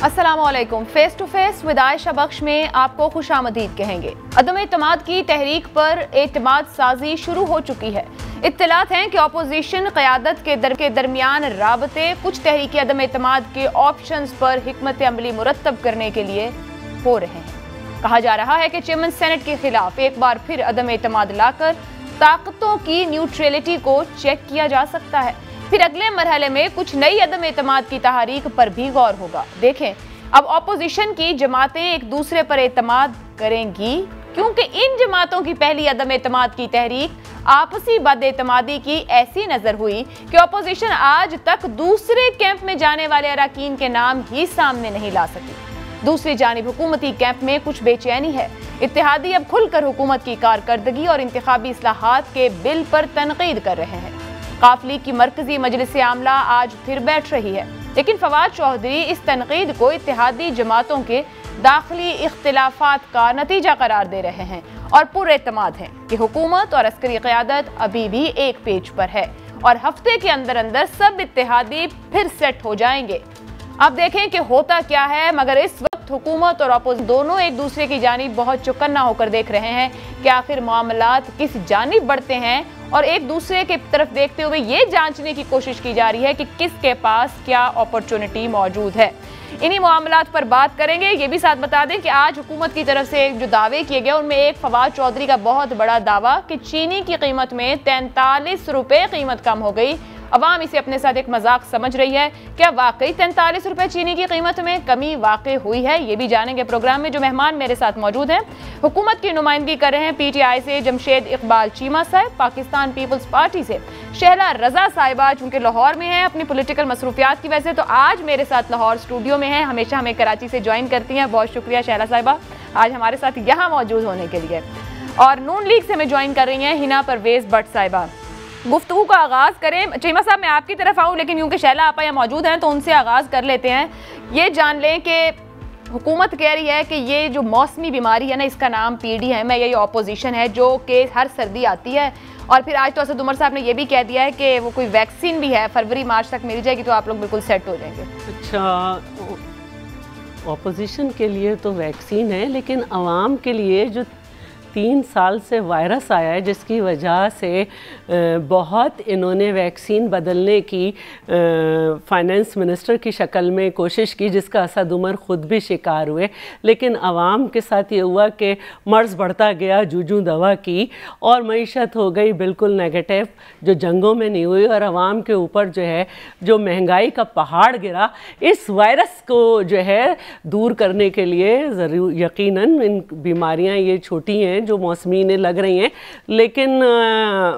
अस्सलामुअलैकुम। Face to face with Ayesha Bakhsh में आपको खुशामदीद कहेंगे। अदम एतमाद की तहरीक पर एतमाद साजी शुरू हो चुकी है। इत्तलात हैं कि अपोजिशन क़यादत के दरमियान राबते कुछ तहरीकी अदम एतमाद के ऑप्शंस पर हिकमत अमली मुरत्तब करने के लिए हो रहे हैं। कहा जा रहा है कि चेयरमैन सेनेट के खिलाफ एक बार फिर अदम एतमाद लाकर ताकतों की न्यूट्रलिटी को चेक किया जा सकता है। फिर अगले मरहले में कुछ नई अदम एतमाद की तहरीक पर भी गौर होगा। देखें, अब अपोजिशन की जमातें एक दूसरे पर एतमाद करेंगी, क्योंकि इन जमातों की पहली अदम एतमाद की तहरीक आपसी बदएतमादी की ऐसी नजर हुई कि अपोजिशन आज तक दूसरे कैंप में जाने वाले अरकान के नाम ही सामने नहीं ला सकी। दूसरी जानिब हुकूमती कैंप में कुछ बेचैनी है। इत्तेहादी अब खुलकर हुकूमत की कारकर्दगी और इंतखाबी इस्लाहात के बिल पर तनकीद कर रहे हैं। काफ लीग की मरकजी मजलिस आमला आज फिर बैठ रही है, लेकिन फवाद चौधरी इस तनकीद को इत्तेहादी जमातों के दाखिली इख्तिलाफात का नतीजा करार दे रहे हैं और पुरएतमाद हैं कि हुकूमत और अस्करी क़यादत अभी भी एक पेज पर है और हफ्ते के अंदर अंदर सब इत्तेहादी फिर सेट हो जाएंगे। अब देखें कि होता क्या है, मगर इस वक्त हुकूमत और अपोजिशन दोनों एक दूसरे की जानिब बहुत चौकन्ना होकर देख रहे हैं कि आखिर मामलात किस जानिब बढ़ते हैं, और एक दूसरे की तरफ देखते हुए ये जांचने की कोशिश की जा रही है कि किसके पास क्या अपॉर्चुनिटी मौजूद है। इन्हीं मामलात पर बात करेंगे। ये भी साथ बता दें कि आज हुकूमत की तरफ से जो दावे किए गए उनमें एक फवाद चौधरी का बहुत बड़ा दावा कि चीनी की कीमत में 43 रुपये कीमत कम हो गई। अवाम इसे अपने साथ एक मजाक समझ रही है। क्या वाकई 43 रुपये चीनी की कीमत में कमी वाकई हुई है? ये भी जानेंगे प्रोग्राम में। जो मेहमान मेरे साथ मौजूद हैं, हुकूमत की नुमाइंदगी कर रहे हैं PTI से जमशेद इकबाल चीमा साहब, पाकिस्तान पीपल्स पार्टी से शहला रजा साहिबा, चूंकि लाहौर में हैं अपनी पॉलिटिकल मसरूफियात की वजह से, तो आज मेरे साथ लाहौर स्टूडियो में हैं। हमेशा हमें कराची से ज्वाइन करती हैं। बहुत शुक्रिया शहला साहिबा आज हमारे साथ यहाँ मौजूद होने के लिए। और नून लीग से हमें ज्वाइन कर रही हैं हिना परवेज भट्ट साहिबा। गुफ्तगू का आगाज़ करें। चीमा साहब, मैं आपकी तरफ आऊँ, लेकिन क्योंकि शैला आपा यहाँ मौजूद हैं तो उनसे आगाज़ कर लेते हैं। ये जान लें कि हुकूमत कह रही है कि ये जो मौसमी बीमारी है ना, इसका नाम PD है, मैं, ये ऑपोजिशन है जो कि हर सर्दी आती है। और फिर आज तो असद उमर साहब ने यह भी कह दिया है कि वो कोई वैक्सीन भी है, फरवरी मार्च तक मिल जाएगी तो आप लोग बिल्कुल सेट हो जाएंगे। अच्छा, ऑपोजिशन के लिए तो वैक्सीन है, लेकिन आवाम के लिए जो 3 साल से वायरस आया है, जिसकी वजह से बहुत इन्होंने वैक्सीन बदलने की फाइनेंस मिनिस्टर की शक्ल में कोशिश की, जिसका असद उमर ख़ुद भी शिकार हुए। लेकिन आवाम के साथ ये हुआ कि मर्ज़ बढ़ता गया जूजू दवा की, और मईशत हो गई बिल्कुल नेगेटिव, जो जंगों में नहीं हुई। और आवाम के ऊपर जो है जो महंगाई का पहाड़ गिरा, इस वायरस को जो है दूर करने के लिए ज़रूर यकीनन इन बीमारियाँ ये छोटी हैं जो मौसमी ने लग रही हैं, लेकिन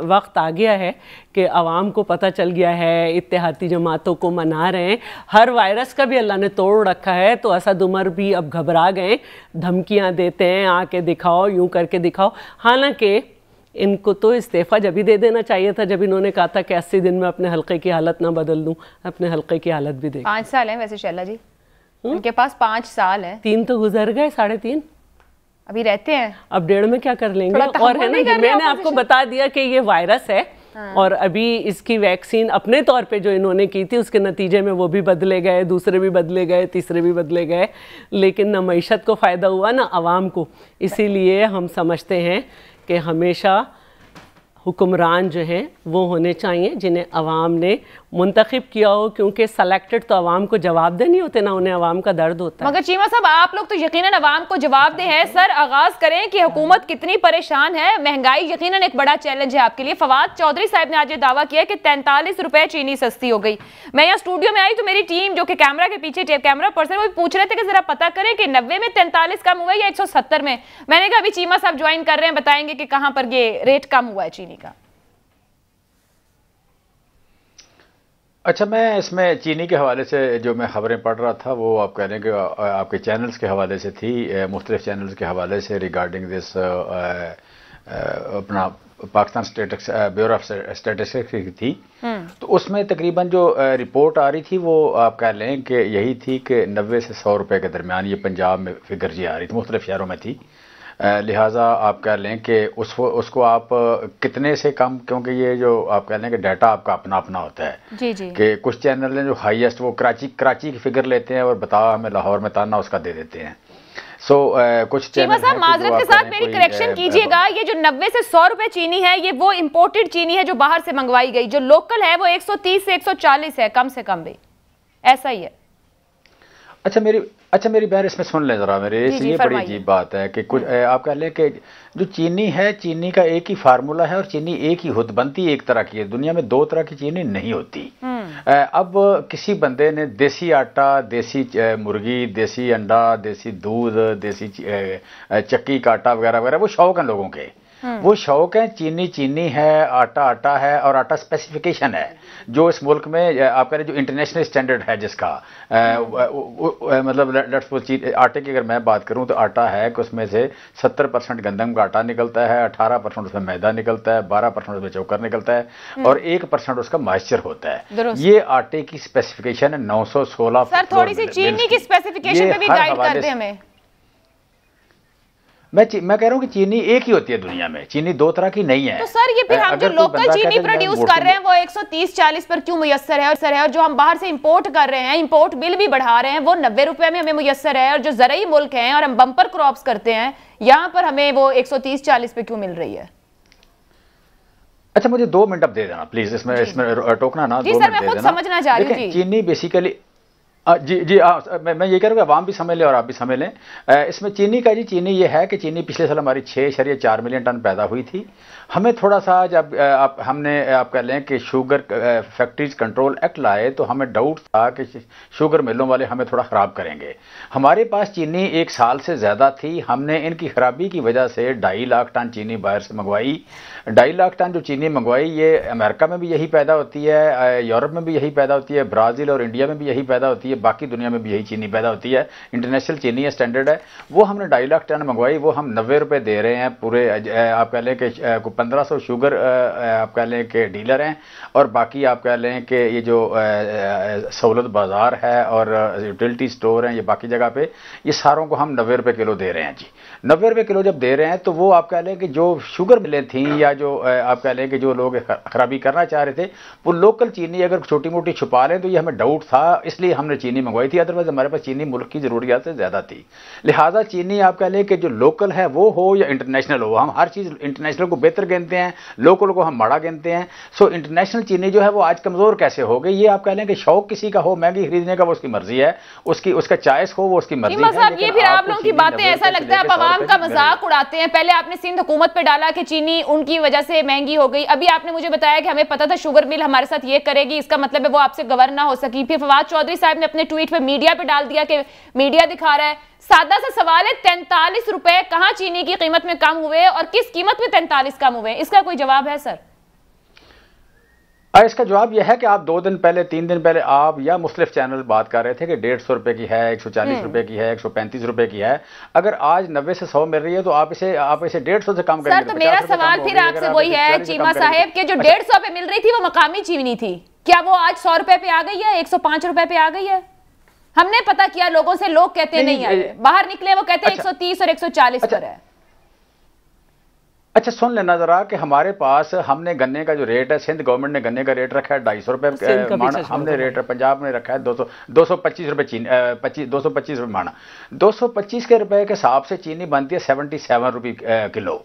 वक्त आ गया है कि आवाम को पता चल गया है, इत्तेहादी जमातों को मना रहे हैं। हर वायरस का भी अल्लाह ने तोड़ रखा है, तो असद उमर भी अब घबरा गए, धमकियां देते हैं, आके दिखाओ, यूं करके दिखाओ। हालांकि इनको तो इस्तीफ़ा जब ही दे देना चाहिए था जब इन्होंने कहा था कि 80 दिन में अपने हल्के की हालत ना बदल दूं। अपने हल्के की हालत भी देख। 5 साल हैं वैसे शैला जी, उनके पास 5 साल है। 3 तो गुजर गए, 3.5 अभी रहते हैं। अब 1.5 में क्या कर लेंगे? और है ना, मैंने आपको बता दिया कि ये वायरस है। हाँ। और अभी इसकी वैक्सीन अपने तौर पे जो इन्होंने की थी, उसके नतीजे में वो भी बदले गए, दूसरे भी बदले गए, तीसरे भी बदले गए, लेकिन ना मईशत को फ़ायदा हुआ ना आवाम को। इसीलिए हम समझते हैं कि हमेशा हुक्मरान जो हैं वो होने चाहिए जिन्हें अवाम ने मुंतखब किया हो, क्योंकि सेलेक्टेड तो अवाम को जवाब दे नहीं होते ना, उन्हें अवाम का दर्द होता है। मगर चीमा साहब, आप लोग तो यकीनन अवाम को जवाब दे हैं। सर, आगाज करें कि हुकूमत कितनी परेशान है। महंगाई यकीनन एक बड़ा चैलेंज है आपके लिए। फवाद चौधरी साहब ने आज ये दावा किया कि 43 रुपए चीनी सस्ती हो गई। मैं यहाँ स्टूडियो में आई तो मेरी टीम जो कि कैमरा के पीछे कैमरा पर्सन, वो पूछ रहे थे कि जरा पता करें कि 90 में 43 कम हुआ है या 170 में। मैंने कहा अभी चीमा साहब ज्वाइन कर रहे हैं, बताएंगे कि कहाँ पर ये रेट कम हुआ है चीनी का। अच्छा, मैं इसमें चीनी के हवाले से जो मैं खबरें पढ़ रहा था वो आप कह रहे हैं कि आपके चैनल्स के हवाले से थी, मुख्तलिफ चैनल्स के हवाले से रिगार्डिंग दिस अपना पाकिस्तान ब्यूरो ऑफ स्टैटिस्टिक्स की थी। तो उसमें तकरीबन जो रिपोर्ट आ रही थी वो आप कह लें कि यही थी कि 90 से 100 रुपये के दरमियान ये पंजाब में फिगर जी आ रही थी, मुख्तलिफ शहरों में थी। लिहाजा आप कह लें कि उसको आप कितने से कम, क्योंकि ये जो आप कह लें कि डाटा आपका अपना अपना होता है जी जी, कि कुछ चैनल हैं जो हाईएस्ट वो कराची की फिगर लेते हैं और बताओ हमें लाहौर में ताना उसका दे देते हैं। कुछ चीमा साहब माजरत के साथ मेरी करेक्शन कीजिएगा, ये जो 90 से 100 रुपए चीनी है ये वो इंपोर्टेड चीनी है जो बाहर से मंगवाई गई, जो लोकल है वो 130 से 140 है कम से कम भी, ऐसा ही है। अच्छा मेरी बहन इसमें सुन लें ज़रा मेरे, ये बड़ी अजीब बात है कि कुछ आप कह लें कि जो चीनी है, चीनी का एक ही फार्मूला है और चीनी एक ही होती, बनती एक तरह की है, दुनिया में दो तरह की चीनी नहीं होती। अब किसी बंदे ने देसी आटा, देसी मुर्गी, देसी अंडा, देसी दूध, देसी चक्की का आटा वगैरह वगैरह, वो शौक हैं लोगों के, वो शौक है। चीनी चीनी है, आटा आटा है, और आटा स्पेसिफिकेशन है जो इस मुल्क में आप कह रहे जो इंटरनेशनल स्टैंडर्ड है जिसका मतलब आटे की अगर मैं बात करूं तो आटा है कि उसमें से 70% गंदम का आटा निकलता है, 18% उसमें मैदा निकलता है, 12% उसमें चोकर निकलता है और 1% उसका मॉइस्चर होता है। ये आटे की स्पेसिफिकेशन है 916। सर थोड़ी सी चीनी की स्पेसिफिकेशन पे भी गाइड कर दें हमें। मैं कह रहा हूं कि चीनी एक ही होती है दुनिया में, चीनी दो तरह की नहीं है। तो सर ये फिर हम जो लोकल चीनी प्रोड्यूस कर रहे हैं वो 130-40 पर क्यों मुयस्सर है, और जो हम बाहर से इंपोर्ट कर रहे हैं, इंपोर्ट बिल भी बढ़ा रहे हैं, वो 90 रुपए में हमें मुयस्सर है, और जो ज़रई मुल्क हैं और हम बम्पर क्रॉप्स करते हैं यहाँ पर हमें वो 130-40 पे क्यों मिल रही है? अच्छा मुझे 2 मिनट अब दे देना प्लीज, इसमें टोकना ना, 2 मिनट दे देना। समझना चाह रही हूँ। चीनी बेसिकली जी मैं ये कह रहा हूँ कि आवाम भी समझ लें और आप भी समझ लें। इसमें चीनी का चीनी ये है कि चीनी पिछले साल हमारी 6.4 मिलियन टन पैदा हुई थी। हमें थोड़ा सा जब हमने आप कह लें कि शुगर फैक्ट्रीज कंट्रोल एक्ट लाए तो हमें डाउट था कि शुगर मिलों वाले हमें थोड़ा ख़राब करेंगे। हमारे पास चीनी 1 साल से ज़्यादा थी, हमने इनकी ख़राबी की वजह से 2.5 लाख टन चीनी बाहर से मंगवाई। 2.5 लाख टन जो चीनी मंगवाई ये अमेरिका में भी यही पैदा होती है, यूरोप में भी यही पैदा होती है, ब्राज़ील और इंडिया में भी यही पैदा होती है, बाकी दुनिया में भी यही चीनी पैदा होती है। इंटरनेशनल चीनी है, स्टैंडर्ड है। वो हमने 2.5 लाख टन मंगवाई, वो हम 90 रुपये दे रहे हैं पूरे। आप कह लें कि 1500 शुगर आप कह लें कि डीलर हैं, और बाकी आप कह लें कि ये जो सहूलत बाज़ार है और यूटिलिटी स्टोर हैं ये बाकी जगह पे, ये सारों को हम 90 रुपये किलो दे रहे हैं जी। 90 रुपये किलो जब दे रहे हैं तो वो आप कह लें कि जो शुगर मिलें थी या जो आप कह लें कि जो लोग खराबी करना चाह रहे थे वो लोकल चीनी अगर छोटी मोटी छुपा लें तो ये हमें डाउट था, इसलिए हमने चीनी मंगवाई थी। अदरवाइज हमारे पास चीनी मुल्क की ज़रूरियात से ज़्यादा थी। लिहाजा चीनी आप कह लें कि जो लोकल है वो हो या इंटरनेशनल हो, हम हर चीज़ इंटरनेशनल को बेहतर गिनते हैं, लोकल को हम माड़ा गिनते हैं। सो इंटरनेशनल चीनी जो है वो आज कमज़ोर कैसे हो गई? ये आप कह लें कि शौक किसी का हो महंगी खरीदने का वो उसकी मर्जी है, उसका चॉइस हो वो उसकी मर्जी है। ये फिर आप लोगों की बातें ऐसा लगता है आप आवाम का मजाक उड़ाते हैं। पहले आपने सिंध हुकूमत पे डाला कि चीनी उनकी वजह से महंगी हो गई, अभी आपने मुझे बताया कि हमें पता था शुगर मिल हमारे साथ ये करेगी, इसका मतलब है वो आपसे गवर्न ना हो सकी। फिर फवाद चौधरी साहब ने अपने ट्वीट पे मीडिया पे डाल दिया कि मीडिया दिखा रहा है। सादा सा सवाल है, 43 रुपए कहां चीनी की कीमत में कम हुए और किस कीमत में 43 कम हुए? इसका कोई जवाब है सर? इसका जवाब यह है कि आप 2 दिन पहले 3 दिन पहले आप या मुख्तलिफ चैनल बात कर रहे थे कि 150 रुपए की है, 140 रुपए की है, 135 रुपए की है। अगर आज 90 से 100 मिल रही है तो आप इसे 150 से कम करेंगे। सर तो मेरा सवाल फिर आपसे वही है चीमा साहेब के जो 150 पे मिल रही थी वो मकामी चीनी थी, क्या वो आज 100 रुपए पे आ गई है, 105 रुपए पे आ गई है? हमने पता किया लोगों से, लोग कहते नहीं आए, बाहर निकले वो कहते 130 और 140 पर है। अच्छा सुन लेना जरा कि हमारे पास हमने गन्ने का जो रेट है, सिंध गवर्नमेंट ने गन्ने का रेट रखा है 250 रुपए माना, हमने रेट पंजाब ने रखा है 225 रुपए चीनी 225 रुपए माना। 225 के रुपए के हिसाब से चीनी बनती है 77 रुपए किलो।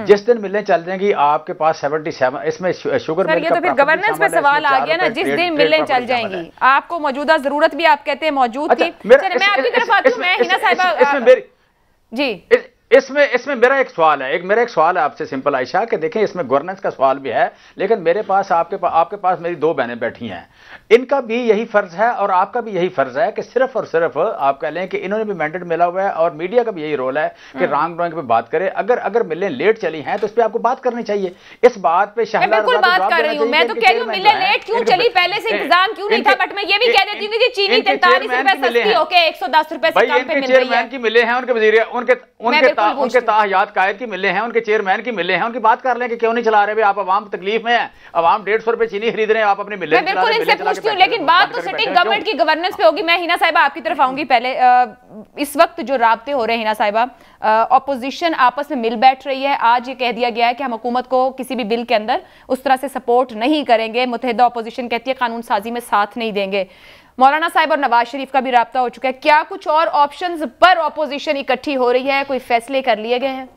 जिस दिन मिलें चल जाएंगी आपके पास 77, इसमें शुगर मिल का तो फिर गवर्नेंस पे सवाल आ गया ना, जिस दिन मिलें चल जाएंगी। आपको मौजूदा जरूरत भी आप कहते हैं मौजूद थी। मैं आपकी तरफ आती हूं, मैं हिना साहिबा जी इसमें मेरा एक सवाल है आपसे सिंपल आयशा कि देखें इसमें गवर्नेंस का सवाल भी है, लेकिन मेरे पास आपके पास मेरी 2 बहनें बैठी हैं, इनका भी यही फर्ज है और आपका भी यही फर्ज है कि सिर्फ और सिर्फ आप कह लें कि इन्होंने भी मैंडेट मिला हुआ है और मीडिया का भी यही रोल है कि रॉन्ग ड्रॉइंग पे बात करे। अगर मिलें लेट चली हैं तो इस पर आपको बात करनी चाहिए। इस बात पे बिल्कुल बात कर रही हूं, मैं तो कह रही हूं मिलें लेट क्यों चली, पहले से इंतजाम क्यों नहीं था? बट मैं ये भी कह देती हूँ कि चीनी 43 रुपए सस्ती होके 110 रुपए से कम पे मिल रही है। मिले हैं उनके ताहयात कायद की मिले हैं, उनके चेयरमैन की मिले हैं, उनकी बात कर लें कि क्यों नहीं चला रहे। आप आवाम तकलीफ में है, आवाम 150 रुपए चीनी खरीद रहे हैं, आप अपने मिले। मैं बिल्कुल इनसे पूछती हूँ, लेकिन बात तो सिटिंग गवर्नमेंट की गवर्नेंस पे होगी। मैं हिना साहिबा आपकी तरफ आऊंगी। पहले इस वक्त जो राब्ते हो रहे हैं हिना साहिबा, ऑपोजिशन आपस में मिल बैठ रही है। आज ये कह दिया गया है कि हम हुकूमत को किसी भी बिल के अंदर उस तरह से सपोर्ट नहीं करेंगे। मुत्तहिदा ऑपोजिशन कहती है कानून साजी में साथ नहीं देंगे। मौलाना साहब और नवाज शरीफ का भी राब्ता हो चुका है। क्या कुछ और ऑप्शंस पर ऑपोजिशन इकट्ठी हो रही है? कोई फैसले कर लिए गए हैं?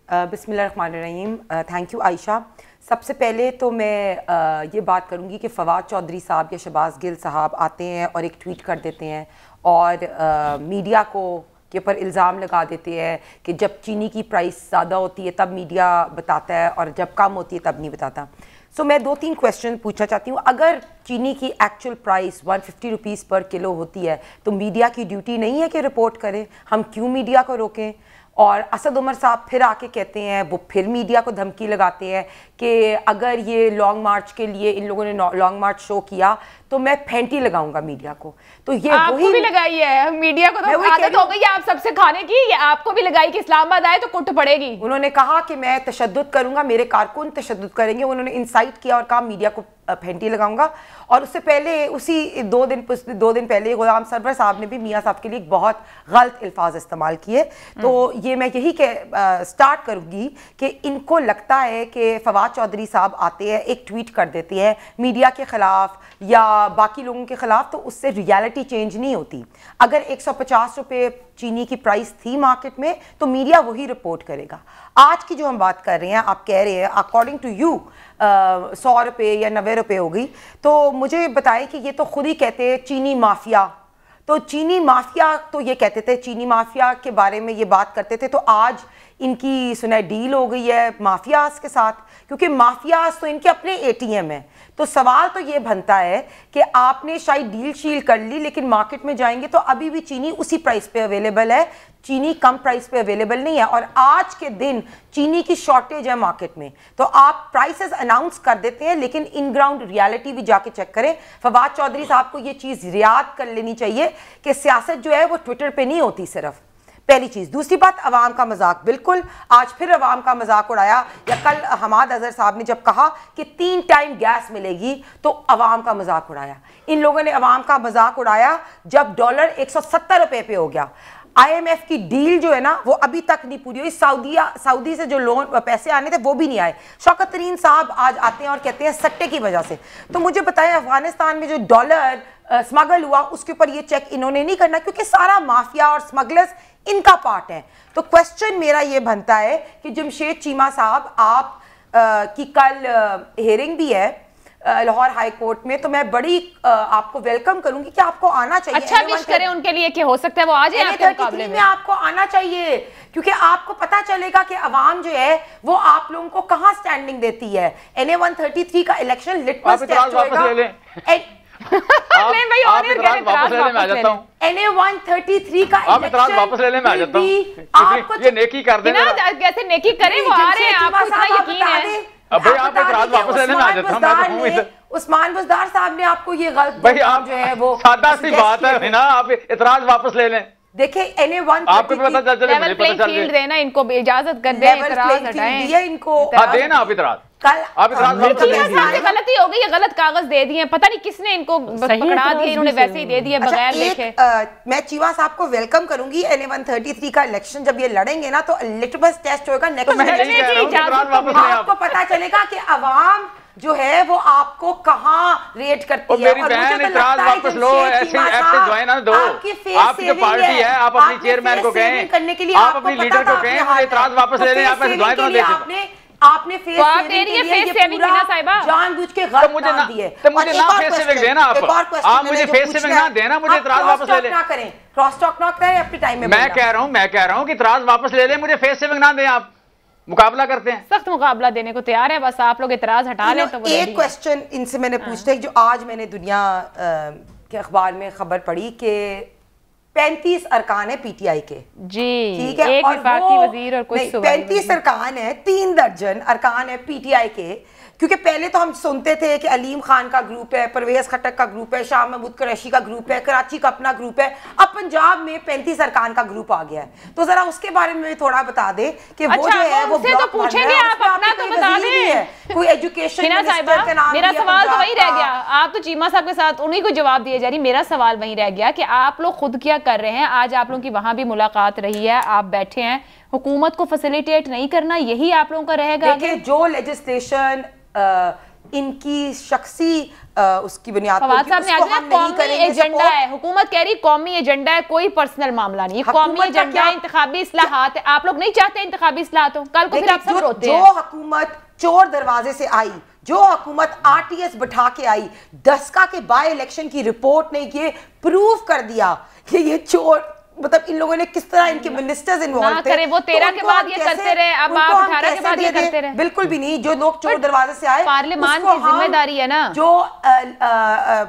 बिस्मिल्लाहिर्रहमानिर्रहीम। Thank you Ayesha. सबसे पहले तो मैं ये बात करूँगी कि फवाद चौधरी साहब या शहबाज गिल साहब आते हैं और एक ट्वीट कर देते हैं और मीडिया को के ऊपर इल्ज़ाम लगा देते हैं कि जब चीनी की प्राइस ज़्यादा होती है तब मीडिया बताता है और जब कम होती है तब नहीं बताता। सो मैं 2-3 क्वेश्चन पूछना चाहती हूँ। अगर चीनी की एक्चुअल प्राइस 150 रुपीज़ पर किलो होती है तो मीडिया की ड्यूटी नहीं है कि रिपोर्ट करें? हम क्यों मीडिया को रोकें? और असद उमर साहब फिर आके कहते हैं, वो फिर मीडिया को धमकी लगाते हैं कि अगर ये लॉन्ग मार्च के लिए इन लोगों ने लॉन्ग मार्च शो किया तो मैं फेंटी लगाऊंगा मीडिया को। तो ये आपको भी लगाई है मीडिया को, तो आदत हो गई है आप सबसे खाने की। ये आपको भी लगाई कि इस्लामाबाद आए तो कुट पड़ेगी। उन्होंने कहा कि मैं तशद्दुद करूंगा, मेरे कारकुन तशद्दुद करेंगे। उन्होंने इंसाइट किया और कहा मीडिया को फेंटी लगाऊंगा। और उससे पहले उसी 2 दिन पहले गुलाम सरवर साहब ने भी मियाँ साहब के लिए बहुत गलत अल्फाज इस्तेमाल किए। तो ये मैं यही स्टार्ट करूँगी कि इनको लगता है कि फवाद चौधरी साहब आते हैं, एक ट्वीट कर देते हैं मीडिया के ख़िलाफ़ या बाकी लोगों के ख़िलाफ़, तो उससे रियलिटी चेंज नहीं होती। अगर 150 रुपये चीनी की प्राइस थी मार्केट में तो मीडिया वही रिपोर्ट करेगा। आज की जो हम बात कर रहे हैं, आप कह रहे हैं अकॉर्डिंग टू यू 100 रुपये या 90 रुपये हो गई, तो मुझे बताएं कि ये तो खुद ही कहते हैं चीनी माफिया। तो चीनी माफिया तो ये कहते थे, चीनी माफिया के बारे में ये बात करते थे, तो आज इनकी सुनाई डील हो गई है माफियाज के साथ, क्योंकि माफियाज तो इनके अपने ATM है। तो सवाल तो ये बनता है कि आपने शायद डील शील कर ली, लेकिन मार्केट में जाएंगे तो अभी भी चीनी उसी प्राइस पे अवेलेबल है, चीनी कम प्राइस पे अवेलेबल नहीं है। और आज के दिन चीनी की शॉर्टेज है मार्केट में। तो आप प्राइसेस अनाउंस कर देते हैं, लेकिन इन ग्राउंड रियलिटी भी जाके चेक करें। फवाद चौधरी साहब को ये चीज़ याद कर लेनी चाहिए कि सियासत जो है वो ट्विटर पे नहीं होती सिर्फ। पहली चीज़। दूसरी बात, अवाम का मजाक। बिल्कुल आज फिर अवाम का मजाक उड़ाया, या कल हमाद अजहर साहब ने जब कहा कि 3 टाइम गैस मिलेगी तो अवाम का मजाक उड़ाया। इन लोगों ने अवाम का मजाक उड़ाया जब डॉलर 170 रुपये पे हो गया। IMF की डील जो है ना वो अभी तक नहीं पूरी हुई। सऊदी से जो लोन पैसे आने थे वो भी नहीं आए। शौकत तरीन साहब आज आते हैं और कहते हैं सट्टे की वजह से। तो मुझे बताएं, अफगानिस्तान में जो डॉलर स्मगल हुआ उसके ऊपर ये चेक इन्होंने नहीं करना, क्योंकि सारा माफिया और स्मगलर्स इनका पार्ट है। तो क्वेश्चन मेरा ये बनता है कि जमशेद चीमा साहब, आप की कल हेयरिंग भी है लाहौर हाई कोर्ट में, तो मैं बड़ी आपको वेलकम करूंगी कि आपको आना चाहिए। अच्छा विश करें उनके लिए कि हो सकता है वो आज आपके मुकाबले में। आपको आना चाहिए, क्योंकि आपको पता चलेगा कि अवाम जो है वो आप लोगों को कहां स्टैंडिंग देती है। NA 133 का इलेक्शन लिटमस टेस्ट होगा। नहीं भाई, वापस लेने में आ जाता हूं। NA 133 का इलेक्शन वापस लेने में आ जाता हूं। ये नेकी कर देना, कैसे नेकी करें, वो आ रहे हैं, आपको इतना यकीन है। भाई आप इतराज वापस लेने में आ जाता हूं। मैं तो उस्मान बुज़दार साहब ने आपको ये गलत भाई आप जो है वो सादा सी बात है ना, आप इतराज वापस ले लें। देखिए NA 133 आपको पता चल चले, मुझे पता चल फील्ड देना, इनको इजाजत कर दें, इतराज हटाएं इनको। हां देना आप इतराज। कल आप इतराज वापस ले लीजिए। गलती हो गई है, गलत कागज दे दिए, पता नहीं किसने इनको पकड़ा दिए, इन्होंने वैसे ही दे दिए बगैर देखे। मैं चीवा साहब को वेलकम करूंगी। NA 133 का इलेक्शन जब ये लड़ेंगे ना तो लिटमस टेस्ट होगा नेक्स्ट इलेक्शन। आपको पता चलेगा कि अवाम जो है वो आपको कहां रेट करती है। मेरी बहन इतराज वापस लो, ऐसे ज्वाइन ना दो। आपकी जो पार्टी है, आप अपनी चेयरमैन को कहें, करने के लिए आप अपनी लीडर को कहें मुझे इतराज वापस ले लें। आप ऐसे ज्वाइन तो दे सकते। आपने फेस सेविंग जानबूझ के गलत नाम दिए। तो मुझे ना फेस सेविंग देना, आप मुझे फेस सेविंग ना देना, मुझे इतराज वापस ले लें। क्रॉस टॉक ना करें अपने टाइम में। मैं कह रहा हूं कि इतराज वापस ले लें, मुझे फेस सेविंग ना दें। आप मुकाबला करते हैं, सख्त मुकाबला देने को तैयार है, बस आप लोग इतराज हटा लें। तो एक क्वेश्चन इनसे मैंने पूछते जो आज मैंने दुनिया के अखबार में खबर पढ़ी कि 35 अरकान है PTI के। जी ठीक है, एक वफाकी वजीर और कुछ 35 अरकान है, 3 दर्जन अरकान है PTI के, क्योंकि पहले तो हम सुनते थे कि अलीम खान का ग्रुप है, परवेज खटक का ग्रुप है, शाह महमूद कुरैशी का ग्रुप है, कराची का अपना ग्रुप है, अब पंजाब में 35 अरकान का ग्रुप आ गया है। तो जरा उसके बारे में थोड़ा बता दे कि वो जो है वो तो पूछेंगे, आप अपना तो बता दें। कोई एजुकेशन मिनिस्टर का नाम, मेरा सवाल तो वही रह गया, आप तो चीमा साहब के साथ उन्हीं को जवाब दिए जा रही। मेरा सवाल वही रह गया कि आप लोग खुद क्या कर रहे हैं। आज आप लोगों की वहां भी मुलाकात रही है, आप बैठे हैं, हुकूमत को फैसिलिटेट नहीं करना, यही आप लोगों का रहेगा? देखिए, जो लेजिस्लेशन इनकी शख्सी उसकी बुनियाद फवाद साहब ने आज कौमी एजेंडा है, हुकूमत कह रही कौमी एजेंडा है, कोई पर्सनल मामला नहीं है, कौमी एजेंडा है, इंतखाबी इस्लाहात है। आप लोग नहीं चाहते इंतखाबी इस्लाहात हो, कल को फिर आप सब रोते हैं। जो हुकूमत चोर दरवाजे से आई, जो हुकूमत आरटीएस बिठा के आई, दस्का के बाय इलेक्शन की रिपोर्ट ने ये प्रूव कर दिया कि ये चोर, मतलब इन लोगों ने किस तरह इनके मिनिस्टर्स इन्वॉल्व थे। वो 13 के बाद ये करते रहे, अब आप 18 के बाद ये करते रहे। बिल्कुल भी नहीं। जो लोग चोर दरवाजे से आए, पार्लियामान की जिम्मेदारी है ना। जो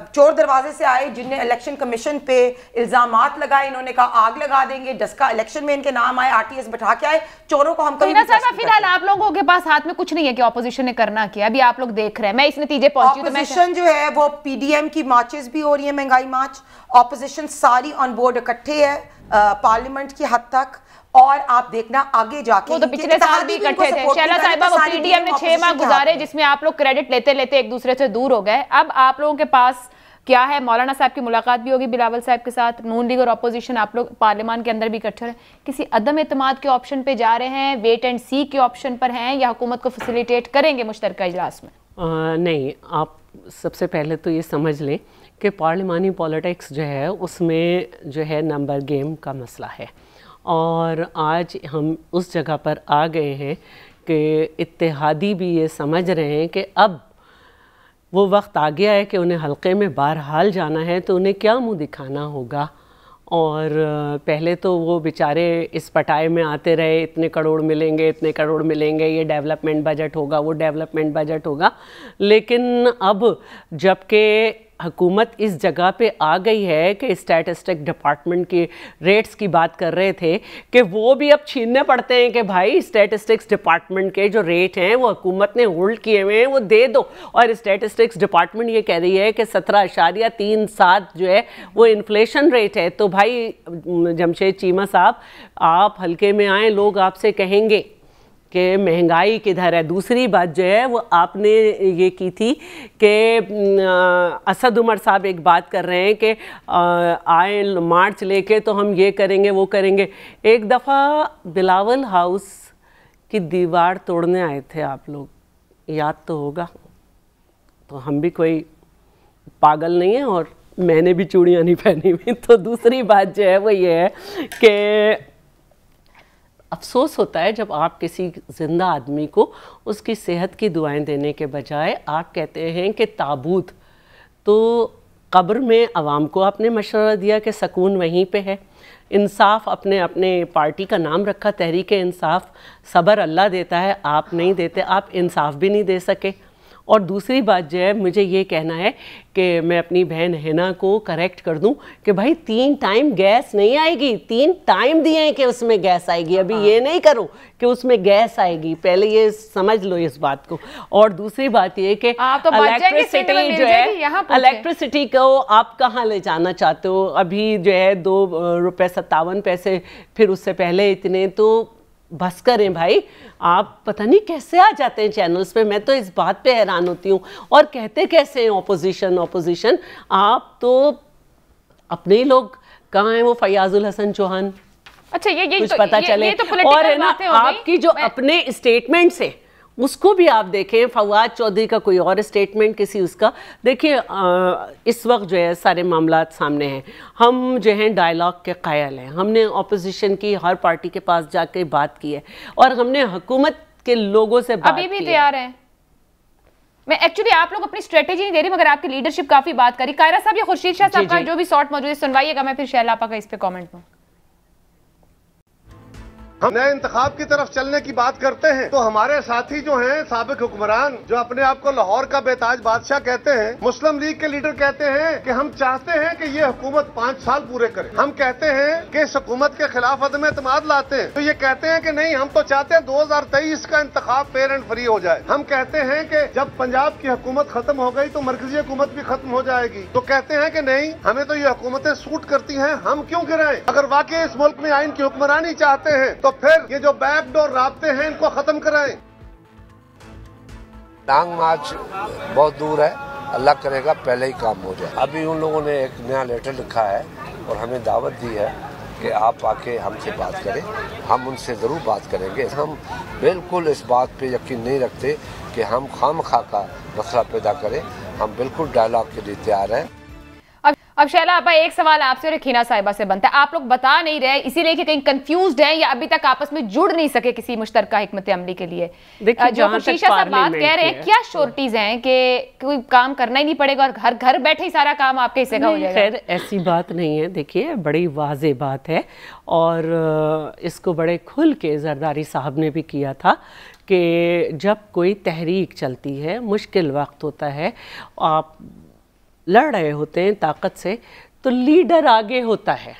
चोर दरवाजे से आए, जिनने इलेक्शन कमीशन पे इल्जामात लगाए, इन्होंने कहा आग लगा देंगे, डस्का इलेक्शन में इनके नाम आए, आरटीएस बिठा के आए, चोरों को हम कभी नहीं। फिलहाल आप लोगों के पास हाथ में कुछ नहीं है कि ऑपोजिशन ने करना किया, अभी आप लोग देख रहे हैं। मैं इस नतीजे पहुंची, ऑपोजिशन जो है वो पीडीएम की मार्चेस भी हो रही है, महंगाई मार्च, ऑपोजिशन सारी ऑन बोर्ड इकट्ठे है पार्लियामेंट की हद तक। और आप देखना आगे जाके, वो तो पिछले साल भी इकट्ठे थे शैला साहिबा, वो पीडीएम ने 6 माह गुजारे जिसमें आप लोग क्रेडिट लेते लेते एक दूसरे से दूर हो गए। अब आप लोगों के पास क्या है? मौलाना साहब की मुलाकात भी होगी बिलावल साहब के साथ, नून लीग और अपोजिशन आप लोग पार्लियामान के अंदर भी इकट्ठे हैं। किसी अदम एतमाद के ऑप्शन पे जा रहे हैं, वेट एंड सी के ऑप्शन पर हैं, या हुकूमत को फैसिलिटेट करेंगे मुश्तरका इजलास में? नहीं, आप सबसे पहले तो ये समझ लें कि पार्लिमानी पॉलिटिक्स जो है उसमें जो है नंबर गेम का मसला है, और आज हम उस जगह पर आ गए हैं कि इत्तेहादी भी ये समझ रहे हैं कि अब वो वक्त आ गया है कि उन्हें हल्के में बहरहाल जाना है, तो उन्हें क्या मुंह दिखाना होगा। और पहले तो वो बेचारे इस पटाए में आते रहे, इतने करोड़ मिलेंगे, इतने करोड़ मिलेंगे, ये डेवलपमेंट बजट होगा, वो डेवलपमेंट बजट होगा। लेकिन अब जबकि हुकूमत इस जगह पे आ गई है कि स्टैटिस्टिक डिपार्टमेंट की रेट्स की बात कर रहे थे कि वो भी अब छीनने पड़ते हैं कि भाई स्टैटिस्टिक्स डिपार्टमेंट के जो रेट हैं वो हुकूमत ने होल्ड किए हुए हैं, वो दे दो। और स्टैटिस्टिक्स डिपार्टमेंट ये कह रही है कि 17.37 जो है वो इन्फ्लेशन रेट है। तो भाई जमशेद चीमा साहब, आप हल्के में आए, लोग आपसे कहेंगे कि महंगाई किधर है। दूसरी बात जो है वो आपने ये की थी कि असद उमर साहब एक बात कर रहे हैं कि आए मार्च लेके तो हम ये करेंगे वो करेंगे। एक दफ़ा बिलावल हाउस की दीवार तोड़ने आए थे आप लोग, याद तो होगा। तो हम भी कोई पागल नहीं है और मैंने भी चूड़ियाँ नहीं पहनी हुई। तो दूसरी बात जो है वो ये है कि अफसोस होता है जब आप किसी ज़िंदा आदमी को उसकी सेहत की दुआएं देने के बजाय आप कहते हैं कि ताबूत। तो कब्र में आवाम को आपने मशवरा दिया कि सकून वहीं पे है। इंसाफ अपने पार्टी का नाम रखा, तहरीक इंसाफ। सब्र अल्लाह देता है, आप नहीं देते, आप इंसाफ भी नहीं दे सके। और दूसरी बात जो है, मुझे ये कहना है कि मैं अपनी बहन हिना को करेक्ट कर दूं कि भाई 3 टाइम गैस नहीं आएगी, 3 टाइम दिए हैं कि उसमें गैस आएगी। अभी ये नहीं करो कि उसमें गैस आएगी, पहले ये समझ लो इस बात को। और दूसरी बात ये कि इलेक्ट्रिसिटी जो है, इलेक्ट्रिसिटी को आप कहाँ ले जाना चाहते हो? अभी जो है 2 रुपये 57 पैसे, फिर उससे पहले इतने। तो बस करें भाई, आप पता नहीं कैसे आ जाते हैं चैनल्स पे। मैं तो इस बात पे हैरान होती हूँ। और कहते कैसे हैं ऑपोजिशन ऑपोजिशन। आप तो अपने ही लोग, कहाँ हैं वो फयाजुल हसन चौहान? अच्छा, ये कुछ पता चले। और है ना, आपकी जो अपने स्टेटमेंट से उसको भी आप देखें। फवाद चौधरी का कोई और स्टेटमेंट, किसी उसका। देखिए इस वक्त जो है सारे मामलात सामने हैं। हम जो हैं डायलॉग के कायल हैं। हमने ऑपोजिशन की हर पार्टी के पास जाके बात की है और हमने हुकूमत के लोगों से बात अभी भी तैयार है। मैं एक्चुअली आप लोग अपनी स्ट्रेटेजी नहीं दे रही, मगर आपकी लीडरशिप काफी बात करी। कायरा साहब, ये खुर्शीद शाह साहब का जो भी शॉर्ट मौजूद है सुनवाइएगा, मैं फिर शैला आपा का इस पे कॉमेंट दूँ। हम नए इंतखाब की तरफ चलने की बात करते हैं तो हमारे साथी जो हैं साबिक हुक्मरान जो अपने आप को लाहौर का बेताज बादशाह कहते हैं, मुस्लिम लीग के लीडर कहते हैं कि हम चाहते हैं कि ये हुकूमत 5 साल पूरे करे। हम कहते हैं कि इस हुकूमत के खिलाफ अदम एतमाद लाते हैं तो ये कहते हैं कि नहीं, हम तो चाहते हैं 2023 का इंतखाब फेयर एंड फ्री हो जाए। हम कहते हैं कि जब पंजाब की हुकूमत खत्म हो गई तो मरकजी हुकूमत भी खत्म हो जाएगी, तो कहते हैं कि नहीं, हमें तो ये हुकूमतें सूट करती हैं, हम क्यों गिराएं? अगर वाकई इस मुल्क में आइन की हुक्मरानी चाहते हैं तो फिर ये जो बैकडोर राब्ते हैं इनको खत्म कराएं। लॉन्ग मार्च बहुत दूर है, अल्लाह करेगा पहले ही काम हो जाए। अभी उन लोगों ने एक नया लेटर लिखा है और हमें दावत दी है कि आप आके हमसे बात करें, हम उनसे ज़रूर बात करेंगे। हम बिल्कुल इस बात पे यकीन नहीं रखते कि हम खामखा का मसला पैदा करें, हम बिल्कुल डायलॉग के लिए तैयार हैं। अब शैला आपा, एक सवाल आपसे और खीना साहिबा से बनता है। आप लोग बता नहीं रहे इसीलिए कि कहीं कंफ्यूज्ड हैं या अभी तक आपस में जुड़ नहीं सके किसी मुश्तरका हिकमत अमली के लिए। जो खुशीशा साहब बात कह रहे हैं, क्या श्योरिटीज हैं कि कोई काम करना ही नहीं पड़ेगा और घर बैठे ही सारा काम आपके हिस्से का हो जाएगा? खैर ऐसी बात नहीं है। देखिए, बड़ी वाज़ेह बात है और इसको बड़े खुल के जरदारी साहब ने भी किया था कि जब कोई तहरीक चलती है, मुश्किल वक्त होता है, आप लड़ रहे होते हैं ताकत से, तो लीडर आगे होता है।